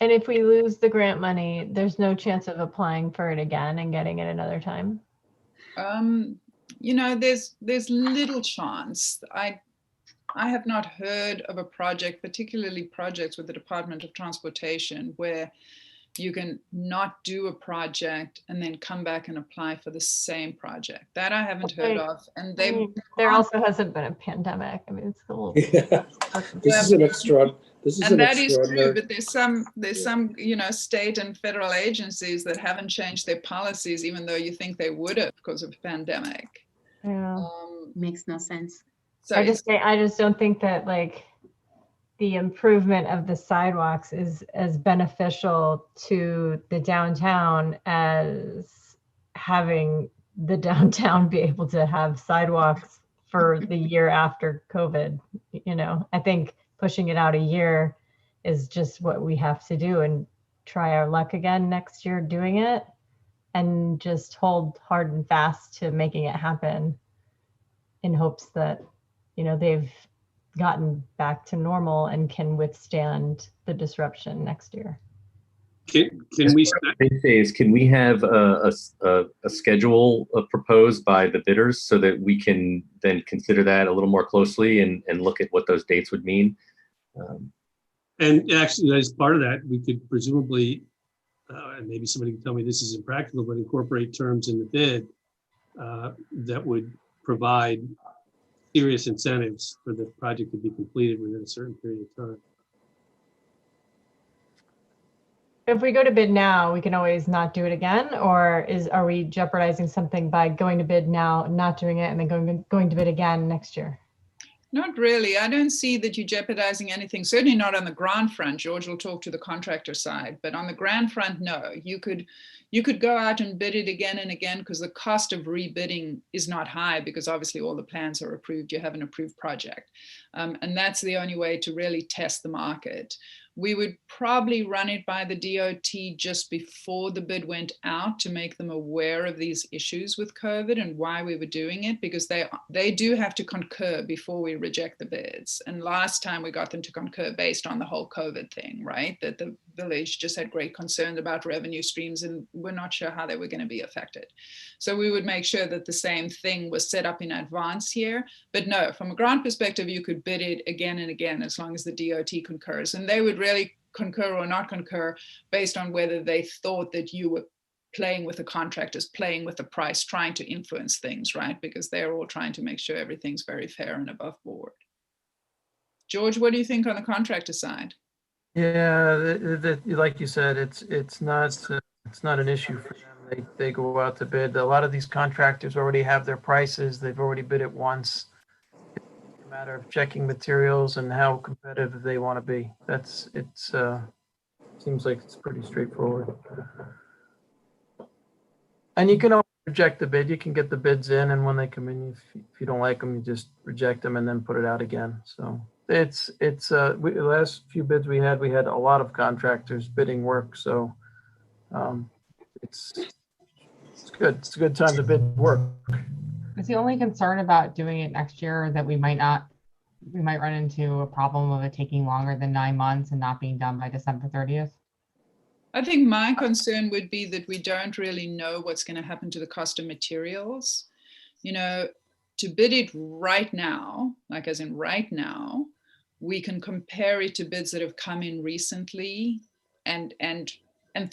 And if we lose the grant money, there's no chance of applying for it again and getting it another time? There's little chance. I have not heard of a project, particularly projects with the Department of Transportation, where you can not do a project and then come back and apply for the same project. That I haven't heard of. And there also hasn't been a pandemic. I mean, it's a little. Yeah. This is an extra. And that is true, but there's some state and federal agencies that haven't changed their policies, even though you think they would have because of the pandemic. Yeah. Makes no sense. So I just don't think that the improvement of the sidewalks is as beneficial to the downtown as having the downtown be able to have sidewalks for the year after COVID. I think pushing it out a year is just what we have to do and try our luck again next year doing it and just hold hard and fast to making it happen in hopes that, they've gotten back to normal and can withstand the disruption next year. Can we have a schedule proposed by the bidders so that we can then consider that a little more closely and look at what those dates would mean? And actually, as part of that, we could presumably, and maybe somebody can tell me this is impractical, but incorporate terms in the bid that would provide serious incentives for the project to be completed within a certain period of time. If we go to bid now, we can always not do it again, or are we jeopardizing something by going to bid now, not doing it, and then going to bid again next year? Not really. I don't see that you're jeopardizing anything. Certainly not on the grant front. George will talk to the contractor side, but on the grant front, no. You could go out and bid it again and again because the cost of rebidding is not high because obviously all the plans are approved. You have an approved project. And that's the only way to really test the market. We would probably run it by the DOT just before the bid went out to make them aware of these issues with COVID and why we were doing it, because they do have to concur before we reject the bids. And last time we got them to concur based on the whole COVID thing, right? That the village just had great concerns about revenue streams and we're not sure how they were going to be affected. So we would make sure that the same thing was set up in advance here. But no, from a grant perspective, you could bid it again and again as long as the DOT concurs. And they would really concur or not concur based on whether they thought that you were playing with the contractors, playing with the price, trying to influence things, right? Because they're all trying to make sure everything's very fair and above board. George, what do you think on the contractor side? Yeah, like you said, it's not an issue for them. They go out to bid. A lot of these contractors already have their prices. They've already bid it once. It's a matter of checking materials and how competitive they want to be. Seems like it's pretty straightforward. And you can always reject the bid. You can get the bids in, and when they come in, if you don't like them, you just reject them and then put it out again. So the last few bids we had a lot of contractors bidding work. So it's good. It's a good time to bid work. Is the only concern about doing it next year that we might run into a problem of it taking longer than 9 months and not being done by December 30th? I think my concern would be that we don't really know what's going to happen to the cost of materials. You know, to bid it right now, like as in right now, we can compare it to bids that have come in recently and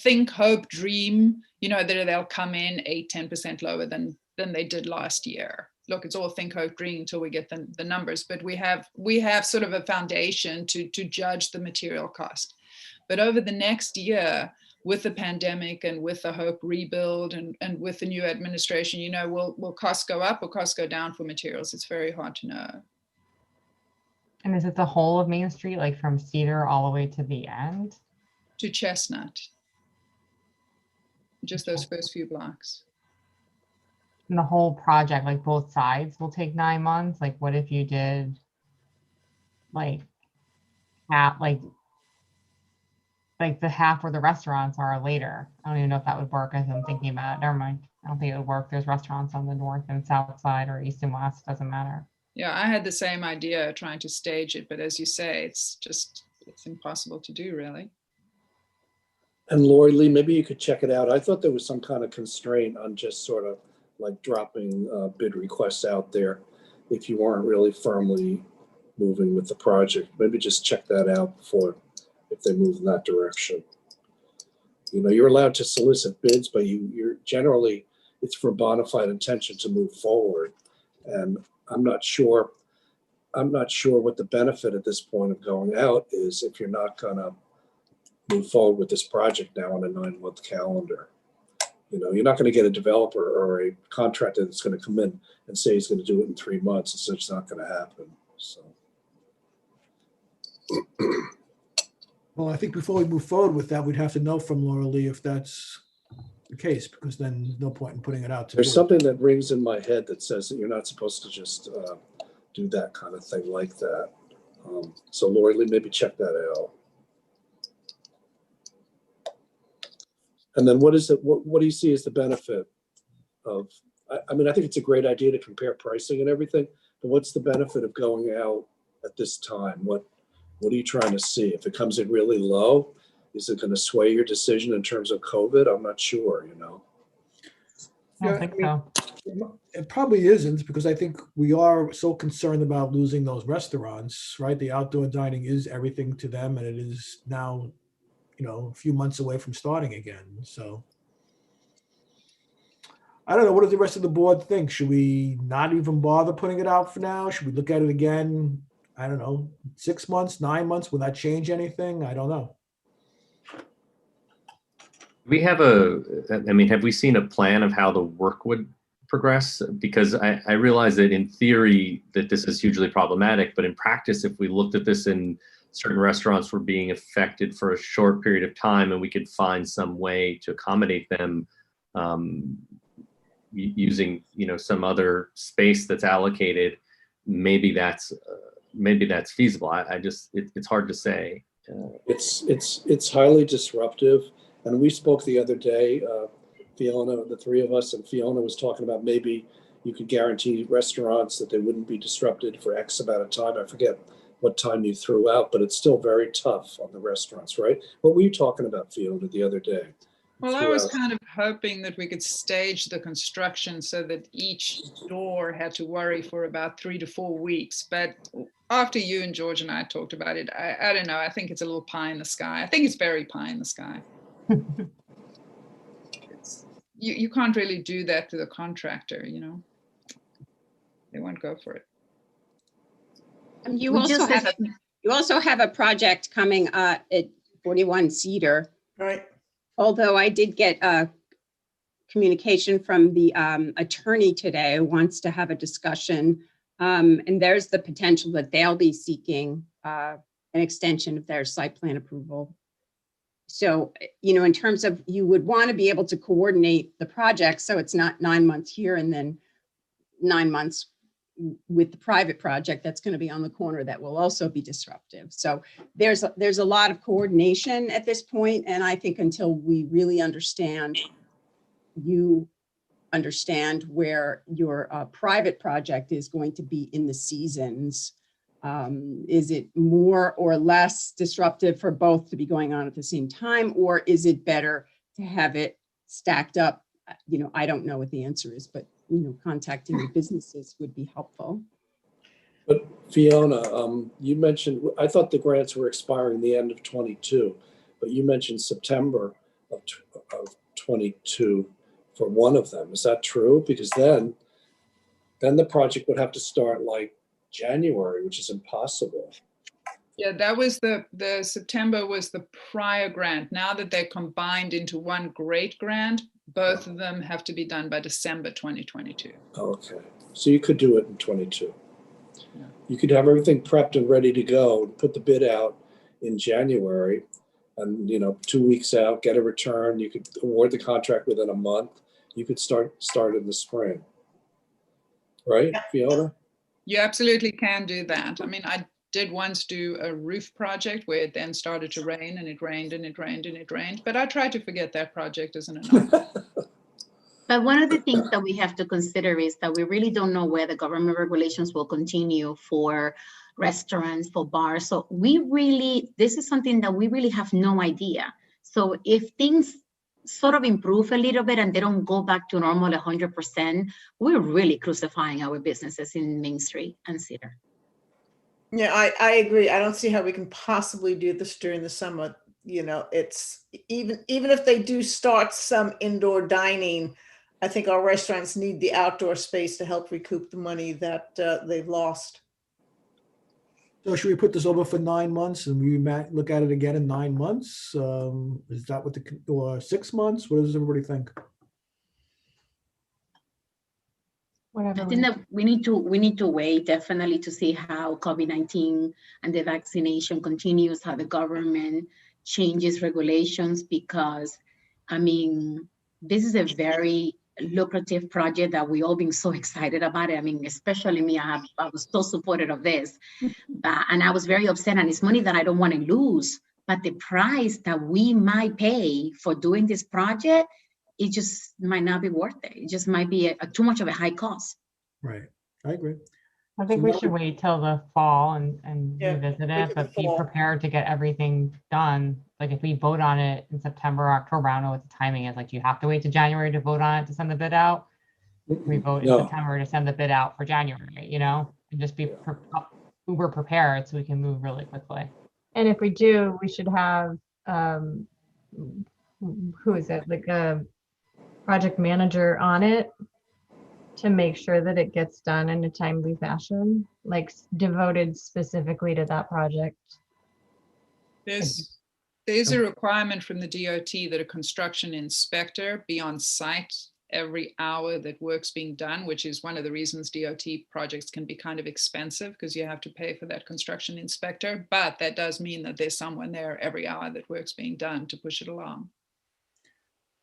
think, hope, dream, you know, that they'll come in 8-10% lower than they did last year. Look, it's all think, hope, dream until we get the numbers, but we have sort of a foundation to judge the material cost. But over the next year, with the pandemic and with the hope rebuild and with the new administration, you know, will costs go up or costs go down for materials? It's very hard to know. And is it the whole of Main Street, like from Cedar all the way to the end? To Chestnut. Just those first few blocks. And the whole project, like both sides, will take 9 months? Like what if you did like half, like the half where the restaurants are later? I don't even know if that would work as I'm thinking about it. Never mind. I don't think it would work. There's restaurants on the north and south side or east and west, doesn't matter. Yeah, I had the same idea trying to stage it, but as you say, it's impossible to do really. And Lori Lee, maybe you could check it out. I thought there was some kind of constraint on just sort of like dropping bid requests out there if you weren't really firmly moving with the project. Maybe just check that out before, if they move in that direction. You know, you're allowed to solicit bids, but you're generally, it's for bona fide intention to move forward. And I'm not sure what the benefit at this point of going out is if you're not gonna move forward with this project now on a 9-month calendar. You know, you're not going to get a developer or a contractor that's going to come in and say he's going to do it in 3 months. It's just not going to happen. So. Well, I think before we move forward with that, we'd have to know from Laura Lee if that's the case, because then there's no point in putting it out to There's bid. something that rings in my head that says that you're not supposed to just do that kind of thing like that. So Laura Lee, maybe check that out. And then what do you see as the benefit of, I mean, I think it's a great idea to compare pricing and everything, but what's the benefit of going out at this time? What are you trying to see? If it comes in really low, is it going to sway your decision in terms of COVID? I'm not sure, you know. I don't think so. It probably isn't, because I think we are so concerned about losing those restaurants, right? The outdoor dining is everything to them, and it is now, you know, a few months away from starting again. So I don't know. What does the rest of the board think? Should we not even bother putting it out for now? Should we look at it again? I don't know, 6 months, 9 months? Will that change anything? I don't know. We have have we seen a plan of how the work would progress? Because I realize that in theory that this is hugely problematic, but in practice, if we looked at this and certain restaurants were being affected for a short period of time and we could find some way to accommodate them using, some other space that's allocated, maybe that's feasible. It's hard to say. It's highly disruptive. And we spoke the other day, Fiona, the three of us, and Fiona was talking about maybe you could guarantee restaurants that they wouldn't be disrupted for X amount of time. I forget what time you threw out, but it's still very tough on the restaurants, right? What were you talking about, Fiona, the other day? Well, I was kind of hoping that we could stage the construction so that each door had to worry for about 3 to 4 weeks. But after you and George and I talked about it, I don't know. I think it's a little pie in the sky. I think it's very pie in the sky. You can't really do that to the contractor, They won't go for it. You also have a project coming at 41 Cedar. Right. Although I did get a communication from the attorney today who wants to have a discussion. And there's the potential that they'll be seeking an extension of their site plan approval. So, in terms of, you would want to be able to coordinate the project so it's not 9 months here and then 9 months with the private project that's going to be on the corner that will also be disruptive. So there's a lot of coordination at this point, and I think until we really understand where your private project is going to be in the seasons, is it more or less disruptive for both to be going on at the same time, or is it better to have it stacked up? I don't know what the answer is, but contacting the businesses would be helpful. But Fiona, you mentioned, I thought the grants were expiring the end of 22, but you mentioned September of 22 for one of them. Is that true? Because then the project would have to start like January, which is impossible. Yeah, that was the September was the prior grant. Now that they're combined into one great grant, both of them have to be done by December 2022. Okay, so you could do it in 22. Yeah. You could have everything prepped and ready to go, put the bid out in January, and 2 weeks out, get a return. You could award the contract within a month. You could start in the spring, right, Fiona? You absolutely can do that. I mean, I did once do a roof project where it then started to rain, and it rained and it rained and it rained. But I tried to forget that project as an anomaly. But one of the things that we have to consider is that we really don't know where the government regulations will continue for restaurants, for bars. So this is something that we really have no idea. So if things sort of improve a little bit and they don't go back to normal 100%, we're really crucifying our businesses in Main Street and Cedar. Yeah, I agree. I don't see how we can possibly do this during the summer. It's even if they do start some indoor dining, I think our restaurants need the outdoor space to help recoup the money that they've lost. So should we put this over for 9 months and we might look at it again in 9 months? Is that or 6 months? What does everybody think? I think that we need to wait definitely to see how COVID-19 and the vaccination continues, how the government changes regulations, because this is a very lucrative project that we all been so excited about it. Especially me, I was so supportive of this, and I was very upset, and it's money that I don't want to lose, but the price that we might pay for doing this project, it just might not be worth it. It just might be too much of a high cost. Right, I agree. I think we should wait till the fall and revisit it, but be prepared to get everything done. Like if we vote on it in September or October, I don't know what the timing is. Like, do you have to wait to January to vote on it to send the bid out? We vote in September to send the bid out for January, and just be uber prepared so we can move really quickly. And if we do, we should have, who is it? Like a project manager on it to make sure that it gets done in a timely fashion, like devoted specifically to that project. There's a requirement from the DOT that a construction inspector be on site every hour that work's being done, which is one of the reasons DOT projects can be kind of expensive because you have to pay for that construction inspector. But that does mean that there's someone there every hour that work's being done to push it along.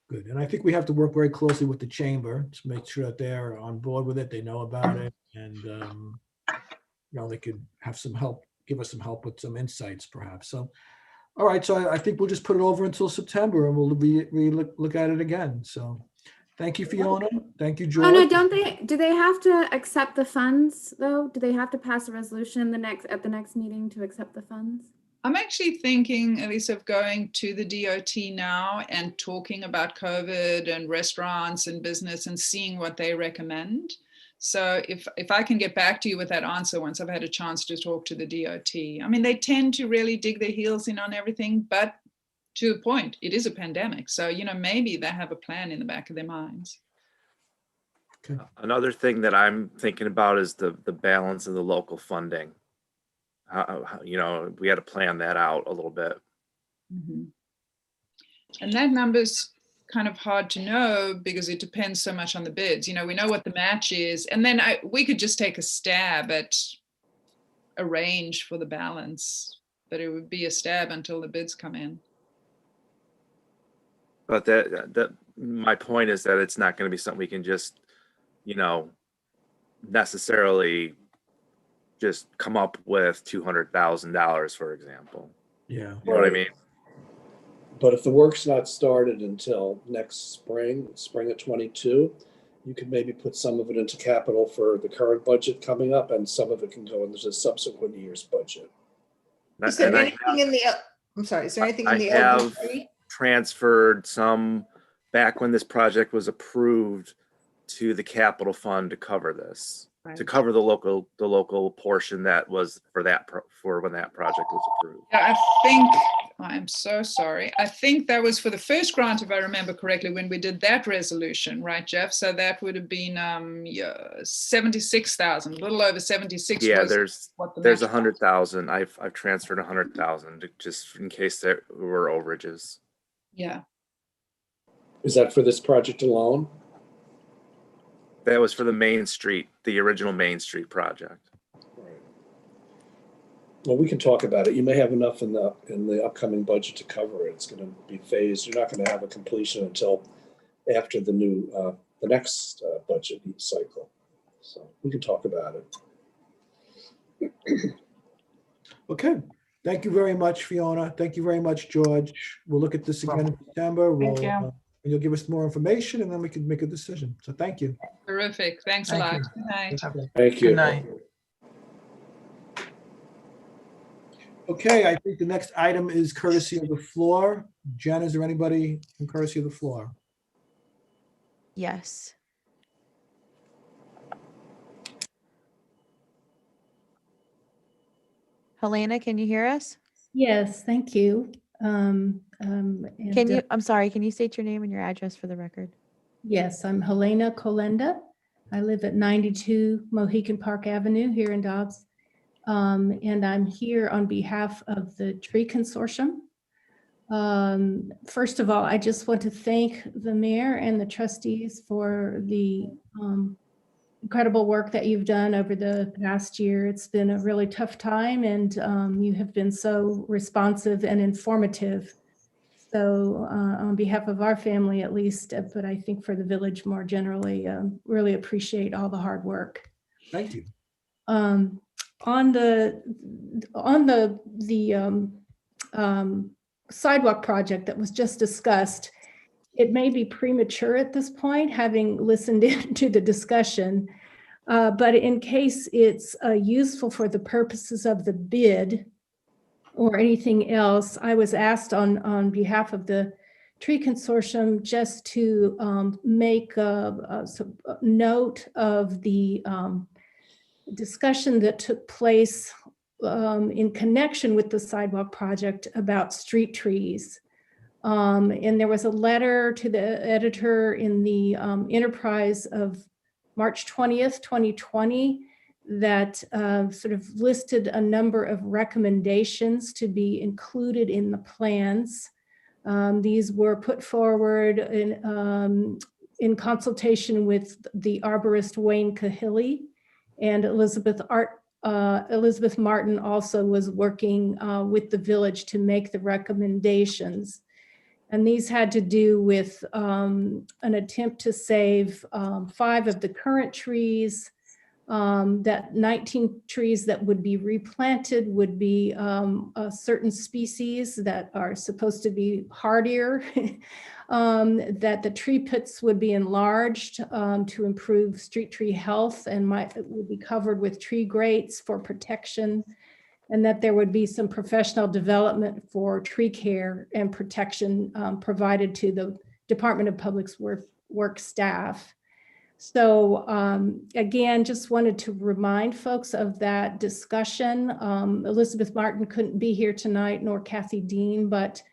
Good. And I think we have to work very closely with the chamber to make sure that they're on board with it, they know about it, and they could have some help, give us some help with some insights perhaps. So, all right, so I think we'll just put it over until September and we'll look at it again. So thank you, Fiona. Thank you, George. Oh no, do they have to accept the funds though? Do they have to pass a resolution at the next meeting to accept the funds? I'm actually thinking, at least, of going to the DOT now and talking about COVID and restaurants and business and seeing what they recommend. So if I can get back to you with that answer once I've had a chance to talk to the DOT. I mean, they tend to really dig their heels in on everything, but to a point, it is a pandemic. So, maybe they have a plan in the back of their minds. Okay. Another thing that I'm thinking about is the balance of the local funding. We had to plan that out a little bit. Mm-hmm. And that number's kind of hard to know because it depends so much on the bids. We know what the match is, and then we could just take a stab at a range for the balance, but it would be a stab until the bids come in. But that my point is that it's not going to be something we can just, necessarily just come up with $200,000, for example. Yeah. You know what I mean? But if the work's not started until next spring of 22, you could maybe put some of it into capital for the current budget coming up, and some of it can go into the subsequent year's budget. Is there anything in the, I'm sorry, is there anything in the I have LD3? transferred some back when this project was approved to the capital fund to cover this, to cover the local portion that was for when that project was approved. Yeah, I'm so sorry. I think that was for the first grant, if I remember correctly, when we did that resolution, right, Jeff? So that would have been 76,000, a little over 76. Yeah, was there's what the there's match was. 100,000. I've transferred 100,000 just in case there were overages. Yeah. Is that for this project alone? That was for the original Main Street project. Right. Well, we can talk about it. You may have enough in the upcoming budget to cover it. It's going to be phased. You're not going to have a completion until after the next budget cycle. So we can talk about it. Okay. Thank you very much, Fiona. Thank you very much, George. We'll look at this again in September. Thank you. And you'll give us more information and then we can make a decision. So thank you. Terrific. Thanks a Thank lot. you. Good night. Thank you. Good night. Okay, I think the next item is courtesy of the floor. Jen, is there anybody in courtesy of the floor? Yes. Helena, can you hear us? Yes, thank you. And, I'm sorry, can you state your name and your address for the record? Yes, I'm Helena Colenda. I live at 92 Mohican Park Avenue here in Dobbs. And I'm here on behalf of the Tree Consortium. First of all, I just want to thank the mayor and the trustees for the incredible work that you've done over the past year. It's been a really tough time, and you have been so responsive and informative. So on behalf of our family, at least, but I think for the village more generally, really appreciate all the hard work. Thank you. On the sidewalk project that was just discussed, it may be premature at this point, having listened to the discussion, but in case it's useful for the purposes of the bid or anything else, I was asked on behalf of the Tree Consortium just to make a note of the discussion that took place in connection with the sidewalk project about street trees. And there was a letter to the editor in the Enterprise of March 20th, 2020, that sort of listed a number of recommendations to be included in the plans. These were put forward in consultation with the arborist Wayne Cahilly, and Elizabeth Martin also was working with the village to make the recommendations. And these had to do with an attempt to save 5 of the current trees, that 19 trees that would be replanted would be certain species that are supposed to be hardier, that the tree pits would be enlarged to improve street tree health and would be covered with tree grates for protection, and that there would be some professional development for tree care and protection provided to the Department of Public Works staff. So again, just wanted to remind folks of that discussion. Elizabeth Martin couldn't be here tonight, nor Kathy Dean, but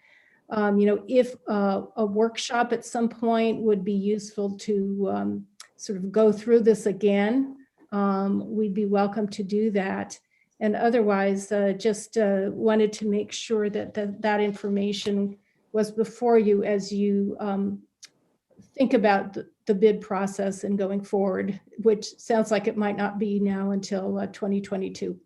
if a workshop at some point would be useful to sort of go through this again, we'd be welcome to do that. And otherwise, just wanted to make sure that that information was before you as you think about the bid process and going forward, which sounds like it might not be now until 2022.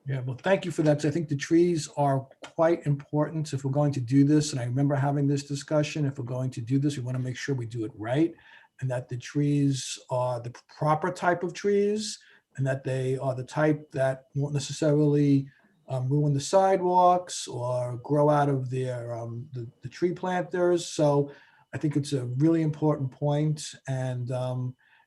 Yeah, well, thank you for that. 'Cause I think the trees are quite important if we're going to do this. And I remember having this discussion. If we're going to do this, we want to make sure we do it right, and that the trees are the proper type of trees, and that they are the type that won't necessarily ruin the sidewalks or grow out of their the tree planters. So I think it's a really important point. And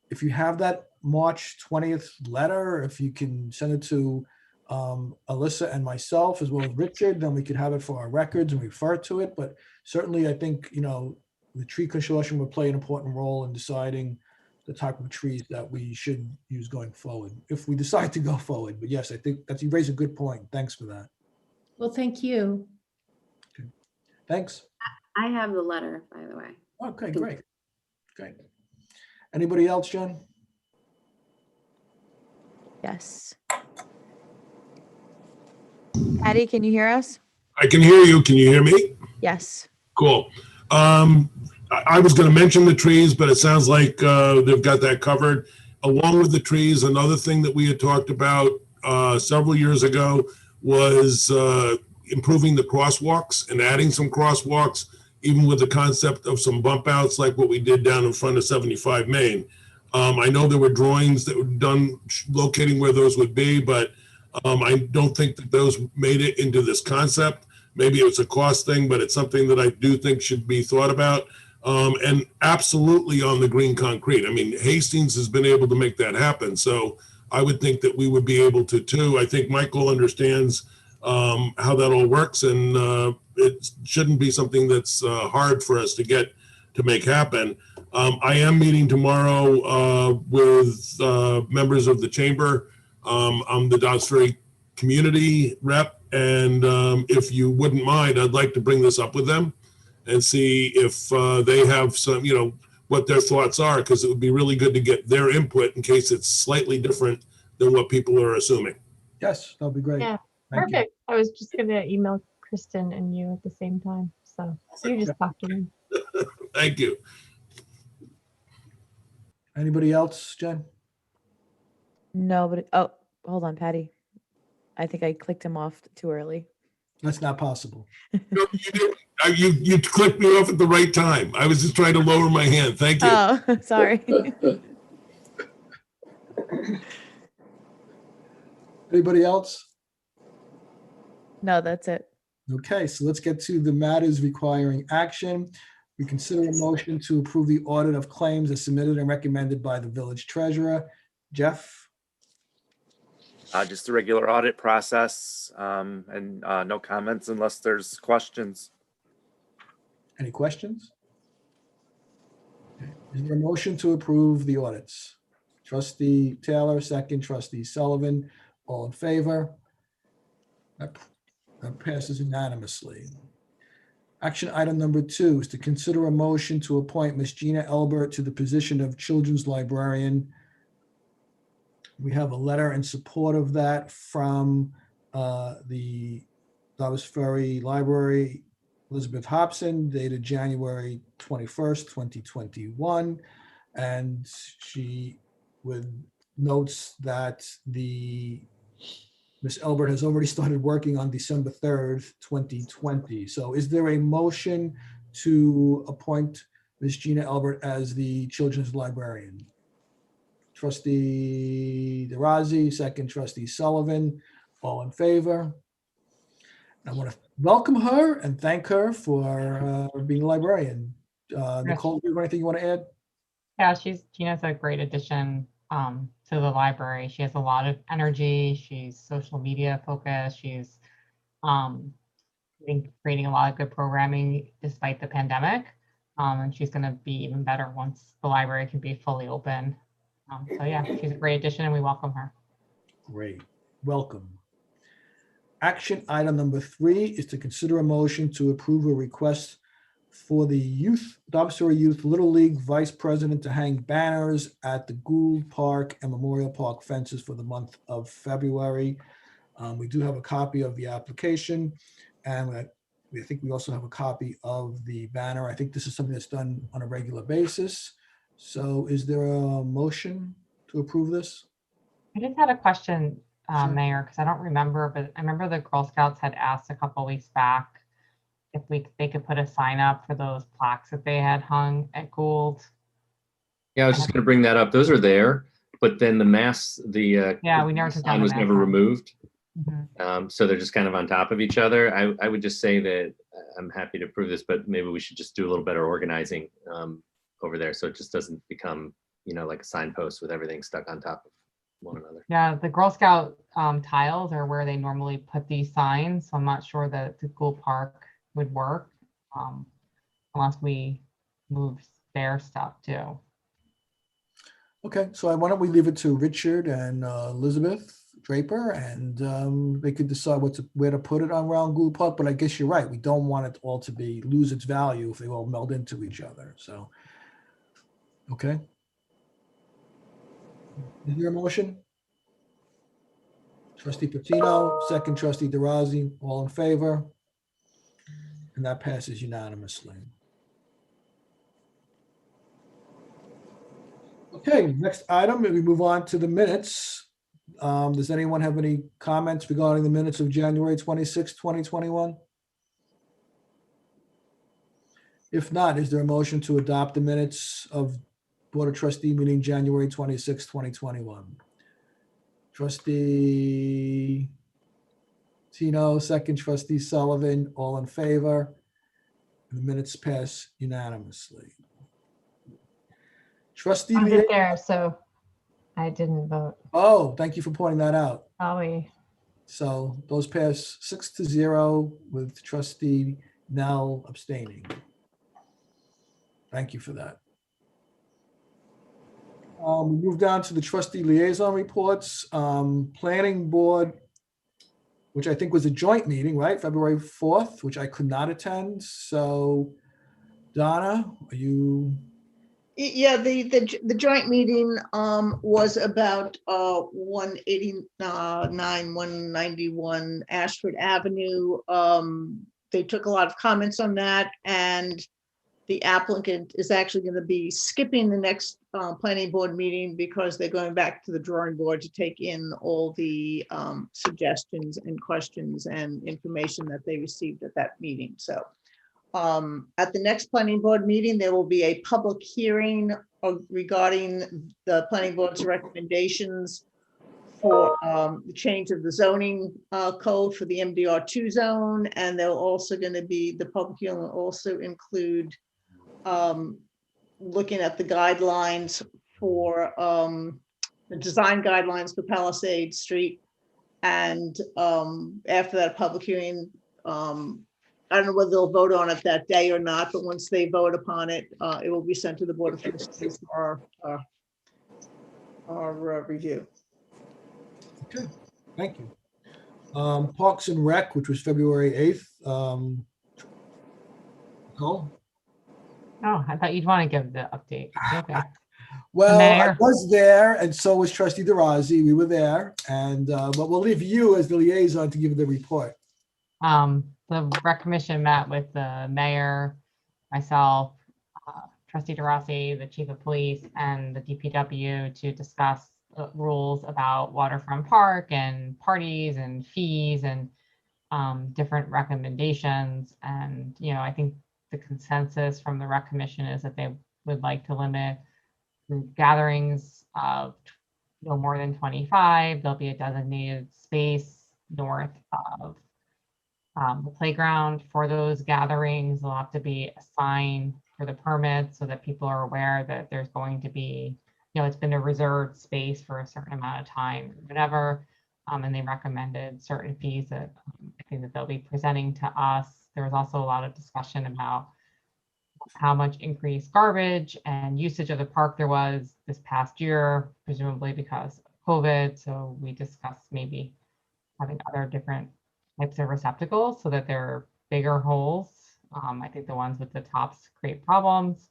if you have that March 20th letter, if you can send it to Alyssa and myself, as well as Richard, then we could have it for our records and refer to it. But certainly, I think, the tree consortium will play an important role in deciding the type of trees that we should use going forward, if we decide to go forward. But yes, I think you raise a good point. Thanks for that. Well, thank you. Okay. Thanks. I have the letter, by the way. Okay, great. Great. Anybody else, Jen? Yes. Patty, can you hear us? I can hear you. Can you hear me? Yes. Cool. I was going to mention the trees, but it sounds like they've got that covered. Along with the trees, another thing that we had talked about several years ago was improving the crosswalks and adding some crosswalks, even with the concept of some bump outs like what we did down in front of 75 Main. I know there were drawings that were done locating where those would be, but I don't think that those made it into this concept. Maybe it's a cost thing, but it's something that I do think should be thought about. And absolutely on the green concrete. I mean, Hastings has been able to make that happen. So I would think that we would be able to too. I think Michael understands how that all works, and it shouldn't be something that's hard for us to make happen. I am meeting tomorrow with members of the chamber. I'm the Dobbs Ferry community rep, and if you wouldn't mind, I'd like to bring this up with them and see if they have some, what their thoughts are, because it would be really good to get their input in case it's slightly different than what people are assuming. Yes, that'll be great. Yeah, Thank you. perfect. I was just going to email Kristen and you at the same time. So you just talk to them. Thank you. Anybody else, Jen? No, but oh, hold on, Patty. I think I clicked him off too early. That's not possible. No, you didn't. You clicked me off at the right time. I was just trying to lower my hand. Thank you. Oh, sorry. Anybody else? No, that's it. Okay, so let's get to the matters requiring action. We consider a motion to approve the audit of claims as submitted and recommended by the village treasurer. Jeff? Just the regular audit process, and no comments unless there's questions. Any questions? Okay. Is there a motion to approve the audits? Trustee Taylor, second. Trustee Sullivan, all in favor? That passes unanimously. Action item number 2 is to consider a motion to appoint Ms. Gina Elbert to the position of children's librarian. We have a letter in support of that from the Dobbs Ferry Library, Elizabeth Hobson, dated January 21st, 2021. And she with notes that Ms. Elbert has already started working on December 3rd, 2020. So is there a motion to appoint Ms. Gina Elbert as the children's librarian? Trustee DeRozzi, second trustee Sullivan, all in favor? I want to welcome her and thank her for being a librarian. Nicole, do you have anything you want to add? Yeah, Gina's a great addition to the library. She has a lot of energy. She's social media focused. She's been creating a lot of good programming despite the pandemic. And she's going to be even better once the library can be fully open. So yeah, she's a great addition and we welcome her. Great, welcome. Action item number 3 is to consider a motion to approve a request for the Dobson Youth Little League Vice President to hang banners at the Gould Park and Memorial Park fences for the month of February. We do have a copy of the application, and I think we also have a copy of the banner. I think this is something that's done on a regular basis. So is there a motion to approve this? I just had a question, Sure. Mayor, because I don't remember, but I remember the Girl Scouts had asked a couple weeks back if they could put a sign up for those plaques that they had hung at Gould. Yeah, I was just going to bring that up. Those are there, but then the mass, Yeah, we never took down sign the was mass never sign. removed. Mhm. So they're just kind of on top of each other. I would just say that I'm happy to approve this, but maybe we should just do a little better organizing over there, so it just doesn't become, like a signpost with everything stuck on top of one another. Yeah, the Girl Scout tiles are where they normally put these signs. So I'm not sure that the Gould Park would work unless we move their stuff too. Okay, so why don't we leave it to Richard and Elizabeth Draper, and they could decide where to put it on around Gould Park. But I guess you're right. We don't want it all to lose its value if they all meld into each other. So, okay. Is there a motion? Trustee Patino, second trustee DeRozzi, all in favor? And that passes unanimously. Okay, next item, we move on to the minutes. Does anyone have any comments regarding the minutes of January 26, 2021? If not, is there a motion to adopt the minutes of Board of Trustee meeting January 26, 2021? Trustee Tino, second trustee Sullivan, all in favor? The minutes pass unanimously. Trustee I Lee. wasn't there, so I didn't vote. Oh, thank you for pointing that out. Sorry. So those pass 6-0 with trustee Nell abstaining. Thank you for that. We move down to the trustee liaison reports. Planning board, which I think was a joint meeting, right? February 4th, which I could not attend. So Donna, are you? Yeah, the joint meeting was about 189, 191 Ashford Avenue. They took a lot of comments on that, and the applicant is actually going to be skipping the next planning board meeting because they're going back to the drawing board to take in all the suggestions and questions and information that they received at that meeting. So at the next planning board meeting, there will be a public hearing regarding the planning board's recommendations for the change of the zoning code for the MDR2 zone. And they're also going to be, the public hearing will also include looking at the guidelines for the design guidelines for Palisade Street. And after that public hearing, I don't know whether they'll vote on it that day or not, but once they vote upon it, it will be sent to the Board of Trustees for our review. Okay, thank you. Parks and Rec, which was February 8th. Nicole? Oh, I thought you'd want to give the update. Okay. Well, I Mayor. was there, and so was Trustee DeRozzi. We were there, and but we'll leave you as the liaison to give the report. The rec commission met with the mayor, myself, Trustee DeRossi, the chief of police, and the DPW to discuss rules about waterfront park and parties and fees and different recommendations. And, I think the consensus from the rec commission is that they would like to limit group gatherings of no more than 25. There'll be a designated space north of the playground for those gatherings. There'll have to be a sign for the permit so that people are aware that there's going to be, it's been a reserved space for a certain amount of time, whatever. And they recommended certain fees that I think that they'll be presenting to us. There was also a lot of discussion about how much increased garbage and usage of the park there was this past year, presumably because of COVID. So we discussed maybe having other different types of receptacles so that they're bigger holes. I think the ones with the tops create problems.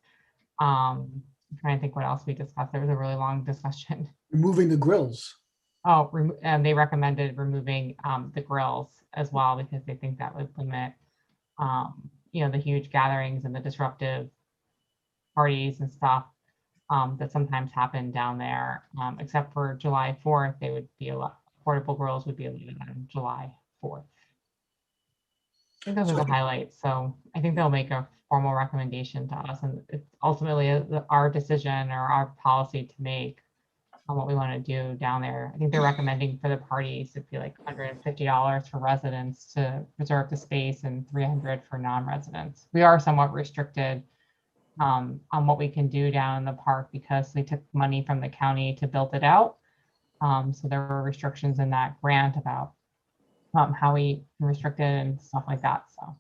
I'm trying to think what else we discussed. There was a really long discussion. Removing the grills. Oh, and they recommended removing the grills as well because they think that would limit, the huge gatherings and the disruptive parties and stuff that sometimes happen down there. Except for July 4th, they would be portable grills would be allowed on July 4th. I think those are the highlights. So I think they'll make a formal recommendation to us, and it's ultimately our decision or our policy to make on what we want to do down there. I think they're recommending for the parties it'd be like $150 for residents to reserve the space and $300 for non-residents. We are somewhat restricted on what we can do down in the park because they took money from the county to build it out. So there were restrictions in that grant about how we can restrict it and stuff like that. So,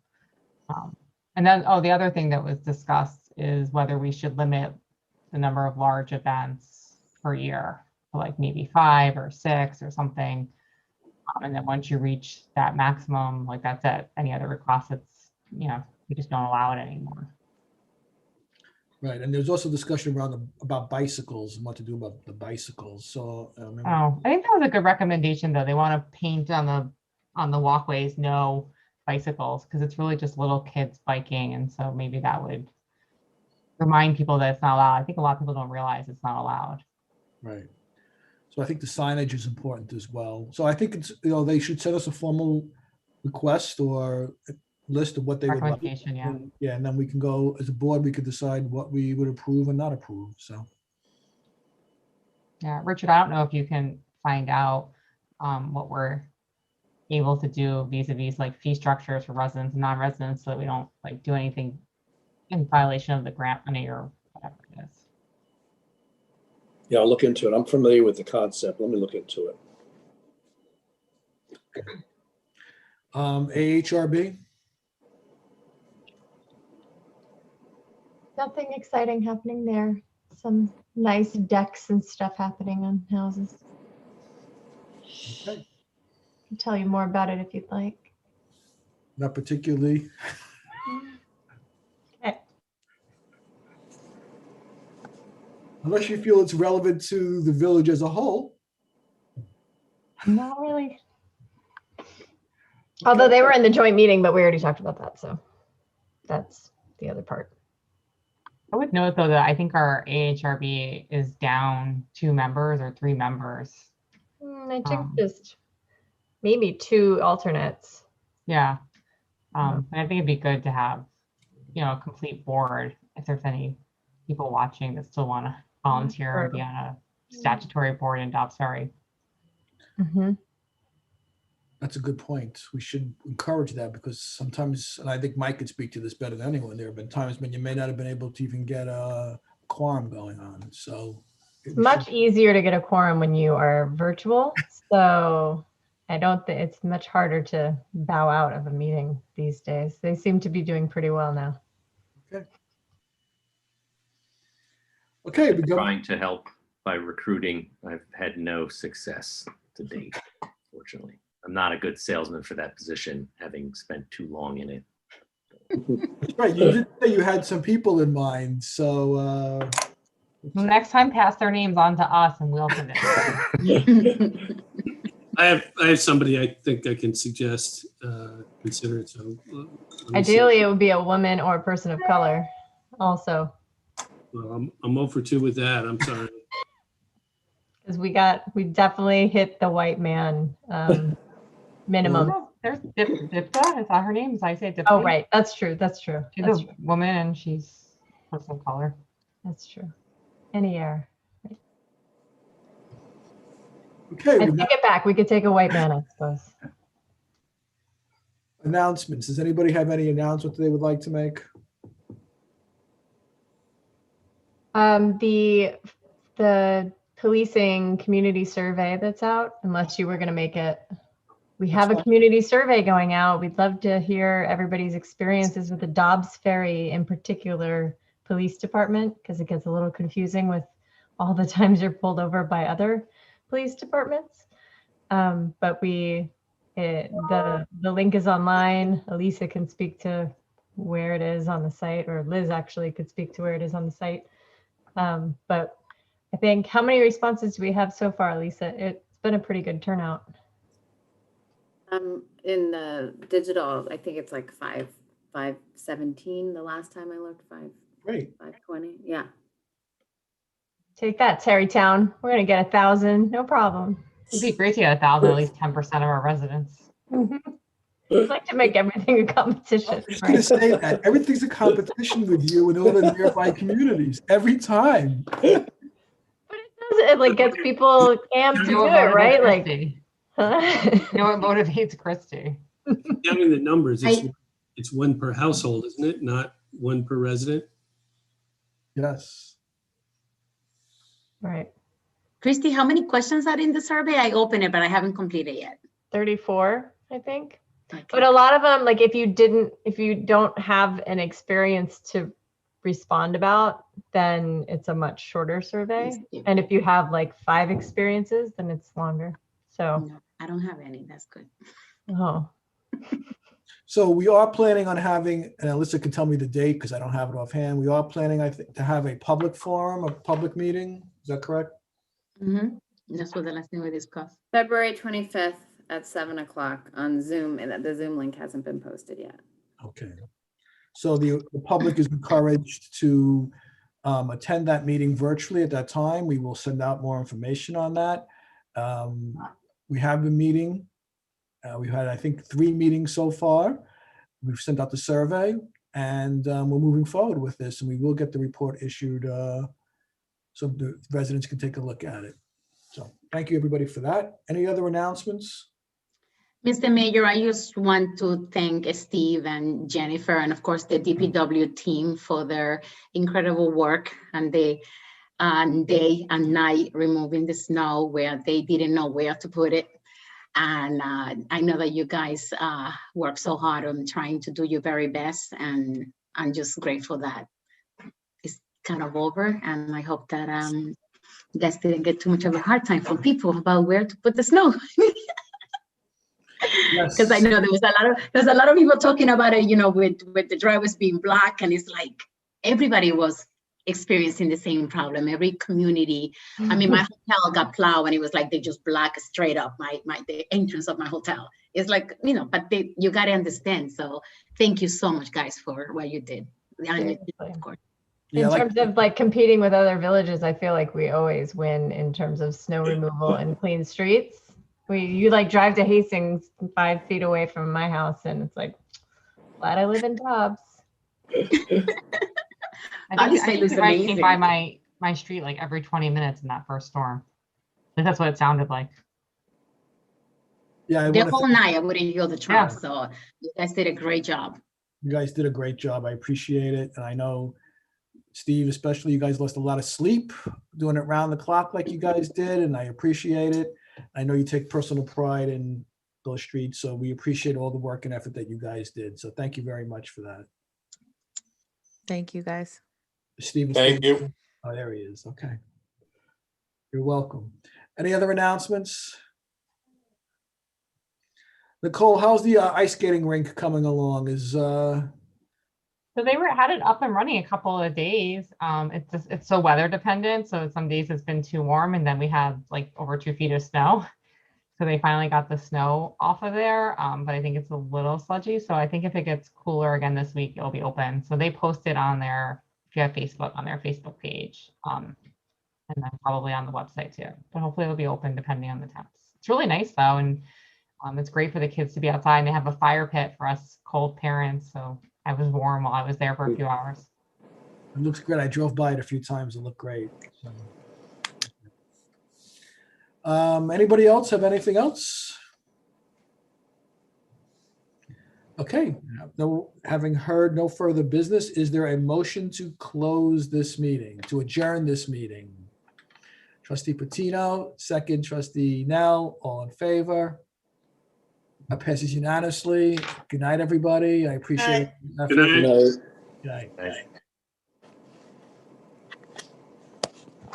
and then, the other thing that was discussed is whether we should limit the number of large events per year, so like maybe 5 or 6 or something. And then once you reach that maximum, like that's it. Any other requests, it's, we just don't allow it anymore. Right, and there's also discussion around about bicycles and what to do about the bicycles. So I think that was a good recommendation, though. They want to paint on the walkways no bicycles because it's really just little kids biking, and so maybe that would remind people that it's not allowed. I think a lot of people don't realize it's not allowed. Right. So I think the signage is important as well. So I think it's, they should send us a formal request or a list of what they would like. Recommendation, yeah. Yeah, and then we can go, as a board, we could decide what we would approve and not approve, so. Yeah, Richard, I don't know if you can find out what we're able to do vis-a-vis like fee structures for residents and non-residents so that we don't like do anything in violation of the grant money or whatever it is. Yeah, I'll look into it. I'm familiar with the concept. Let me look into it. AHRB? Nothing exciting happening there. Some nice decks and stuff happening on houses. Okay. I can tell you more about it if you'd like. Not particularly. Okay. Unless you feel it's relevant to the village as a whole. Not really. Although they were in the joint meeting, but we already talked about that, so that's the other part. I would note though that I think our AHRB is down 2 members or 3 members. I think just maybe 2 alternates. Yeah. And I think it'd be good to have, a complete board if there's any people watching that still want to volunteer and be on a statutory board in Dobbs Ferry. Mm-hmm. That's a good point. We should encourage that because sometimes, and I think Mike could speak to this better than anyone, there have been times when you may not have been able to even get a quorum going on. So it's much easier to get a quorum when you are virtual. So I don't think it's much harder to bow out of a meeting these days. They seem to be doing pretty well now. Okay. I'm trying to help by recruiting. I've had no success to date, fortunately. I'm not a good salesman for that position, having spent too long in it. That's right. You did say you had some people in mind. So next time, pass their names on to us and we'll send it. I have somebody I think I can suggest, consider it. So ideally, it would be a woman or a person of color also. Well, I'm 0 for 2 with that. I'm sorry. Because we definitely hit the white man minimum. Oh, there's Dipta. Is that her name? Is I say Dipta? Oh, right. That's true. That's true. She's That's a true. woman and she's person of color. That's true. Any air. Okay, I with take that, it back. We could take a white man, I suppose. announcements. Does anybody have any announcements they would like to make? The policing community survey that's out, unless you were going to make it. We have a community survey going out. We'd love to hear everybody's experiences with the Dobbs Ferry in particular police department, because it gets a little confusing with all the times you're pulled over by other police departments. But the link is online. Elisa can speak to where it is on the site, or Liz actually could speak to where it is on the site. But I think, how many responses do we have so far, Lisa? It's been a pretty good turnout. In the digital, I think it's like 517 the last time I looked, Great. 520. Yeah. Take that, Terrytown. We're gonna get 1,000, no problem. It'd be great to get 1,000, at least 10% of our residents. I'd like to make everything a competition. I was going to say that everything's a competition with you and all the nearby communities every time. It like gets people amped to do it, right? Like, You know what motivates Christy? Counting the numbers, it's 1 per household, isn't it? Not 1 per resident? Yes. Right. Christy, how many questions are in the survey? I opened it, but I haven't completed yet. 34, I think. Okay. But a lot of them, like if you don't have an experience to respond about, then it's a much shorter survey. And if you have like 5 experiences, then it's longer. So No, I don't have any. That's good. oh. So we are planning on having, and Alyssa can tell me the date because I don't have it offhand. We are planning, I think, to have a public forum, a public meeting. Is that correct? That's what the last thing we discussed. February 25th at 7 o'clock on Zoom, and the Zoom link hasn't been posted yet. Okay. So the public is encouraged to attend that meeting virtually at that time. We will send out more information on that. We have been meeting. We've had, I think, 3 meetings so far. We've sent out the survey, and we're moving forward with this, and we will get the report issued so the residents can take a look at it. So thank you, everybody, for that. Any other announcements? Mr. Mayor, I just want to thank Steve and Jennifer, and of course the DPW team for their incredible work and the day and night removing the snow where they didn't know where to put it. And I know that you guys work so hard on trying to do your very best, and I'm just grateful that it's kind of over. And I hope that you guys didn't get too much of a hard time from people about where to put the snow. Because I know there's a lot of people talking about it, you know, with the drivers being black, and it's like everybody was experiencing the same problem. Every community. I mean, my hotel got plowed, and it was like they just black straight up the entrance of my hotel. It's like, you know, but you got to understand. So thank you so much, guys, for what you did. Of course. In terms of like competing with other villages, I feel like we always win in terms of snow removal and clean streets. You like drive to Hastings 5 feet away from my house, and it's like, glad I live in Dobbs. I came by my street like every 20 minutes in that first storm. That's what it sounded like. Yeah, The whole night I wouldn't hear the truck. Yeah. So you guys did a great job. You guys did a great job. I appreciate it. And I know, Steve, especially, you guys lost a lot of sleep doing it round the clock like you guys did, and I appreciate it. I know you take personal pride in those streets, so we appreciate all the work and effort that you guys did. So thank you very much for that. Thank you, guys. Steve. Thank you. Oh, there he is. Okay. You're welcome. Any other announcements? Nicole, how's the ice skating rink coming along? So they had it up and running a couple of days. It's so weather dependent. So some days it's been too warm, and then we had like over 2 feet of snow. So they finally got the snow off of there, but I think it's a little sludgy. So I think if it gets cooler again this week, it'll be open. So they posted on their if you have Facebook, on their Facebook page. And then probably on the website too. But hopefully it'll be open depending on the temps. It's really nice though, and it's great for the kids to be outside. And they have a fire pit for us cold parents, so I was warm while I was there for a few hours. It looks good. I drove by it a few times. It looked great. So. Anybody else have anything else? Okay, no, having heard no further business, is there a motion to close this meeting, to adjourn this meeting? Trustee Patino, second trustee Nell, all in favor? That passes unanimously. Good night, everybody. I appreciate it. Good night. Good night. Nice.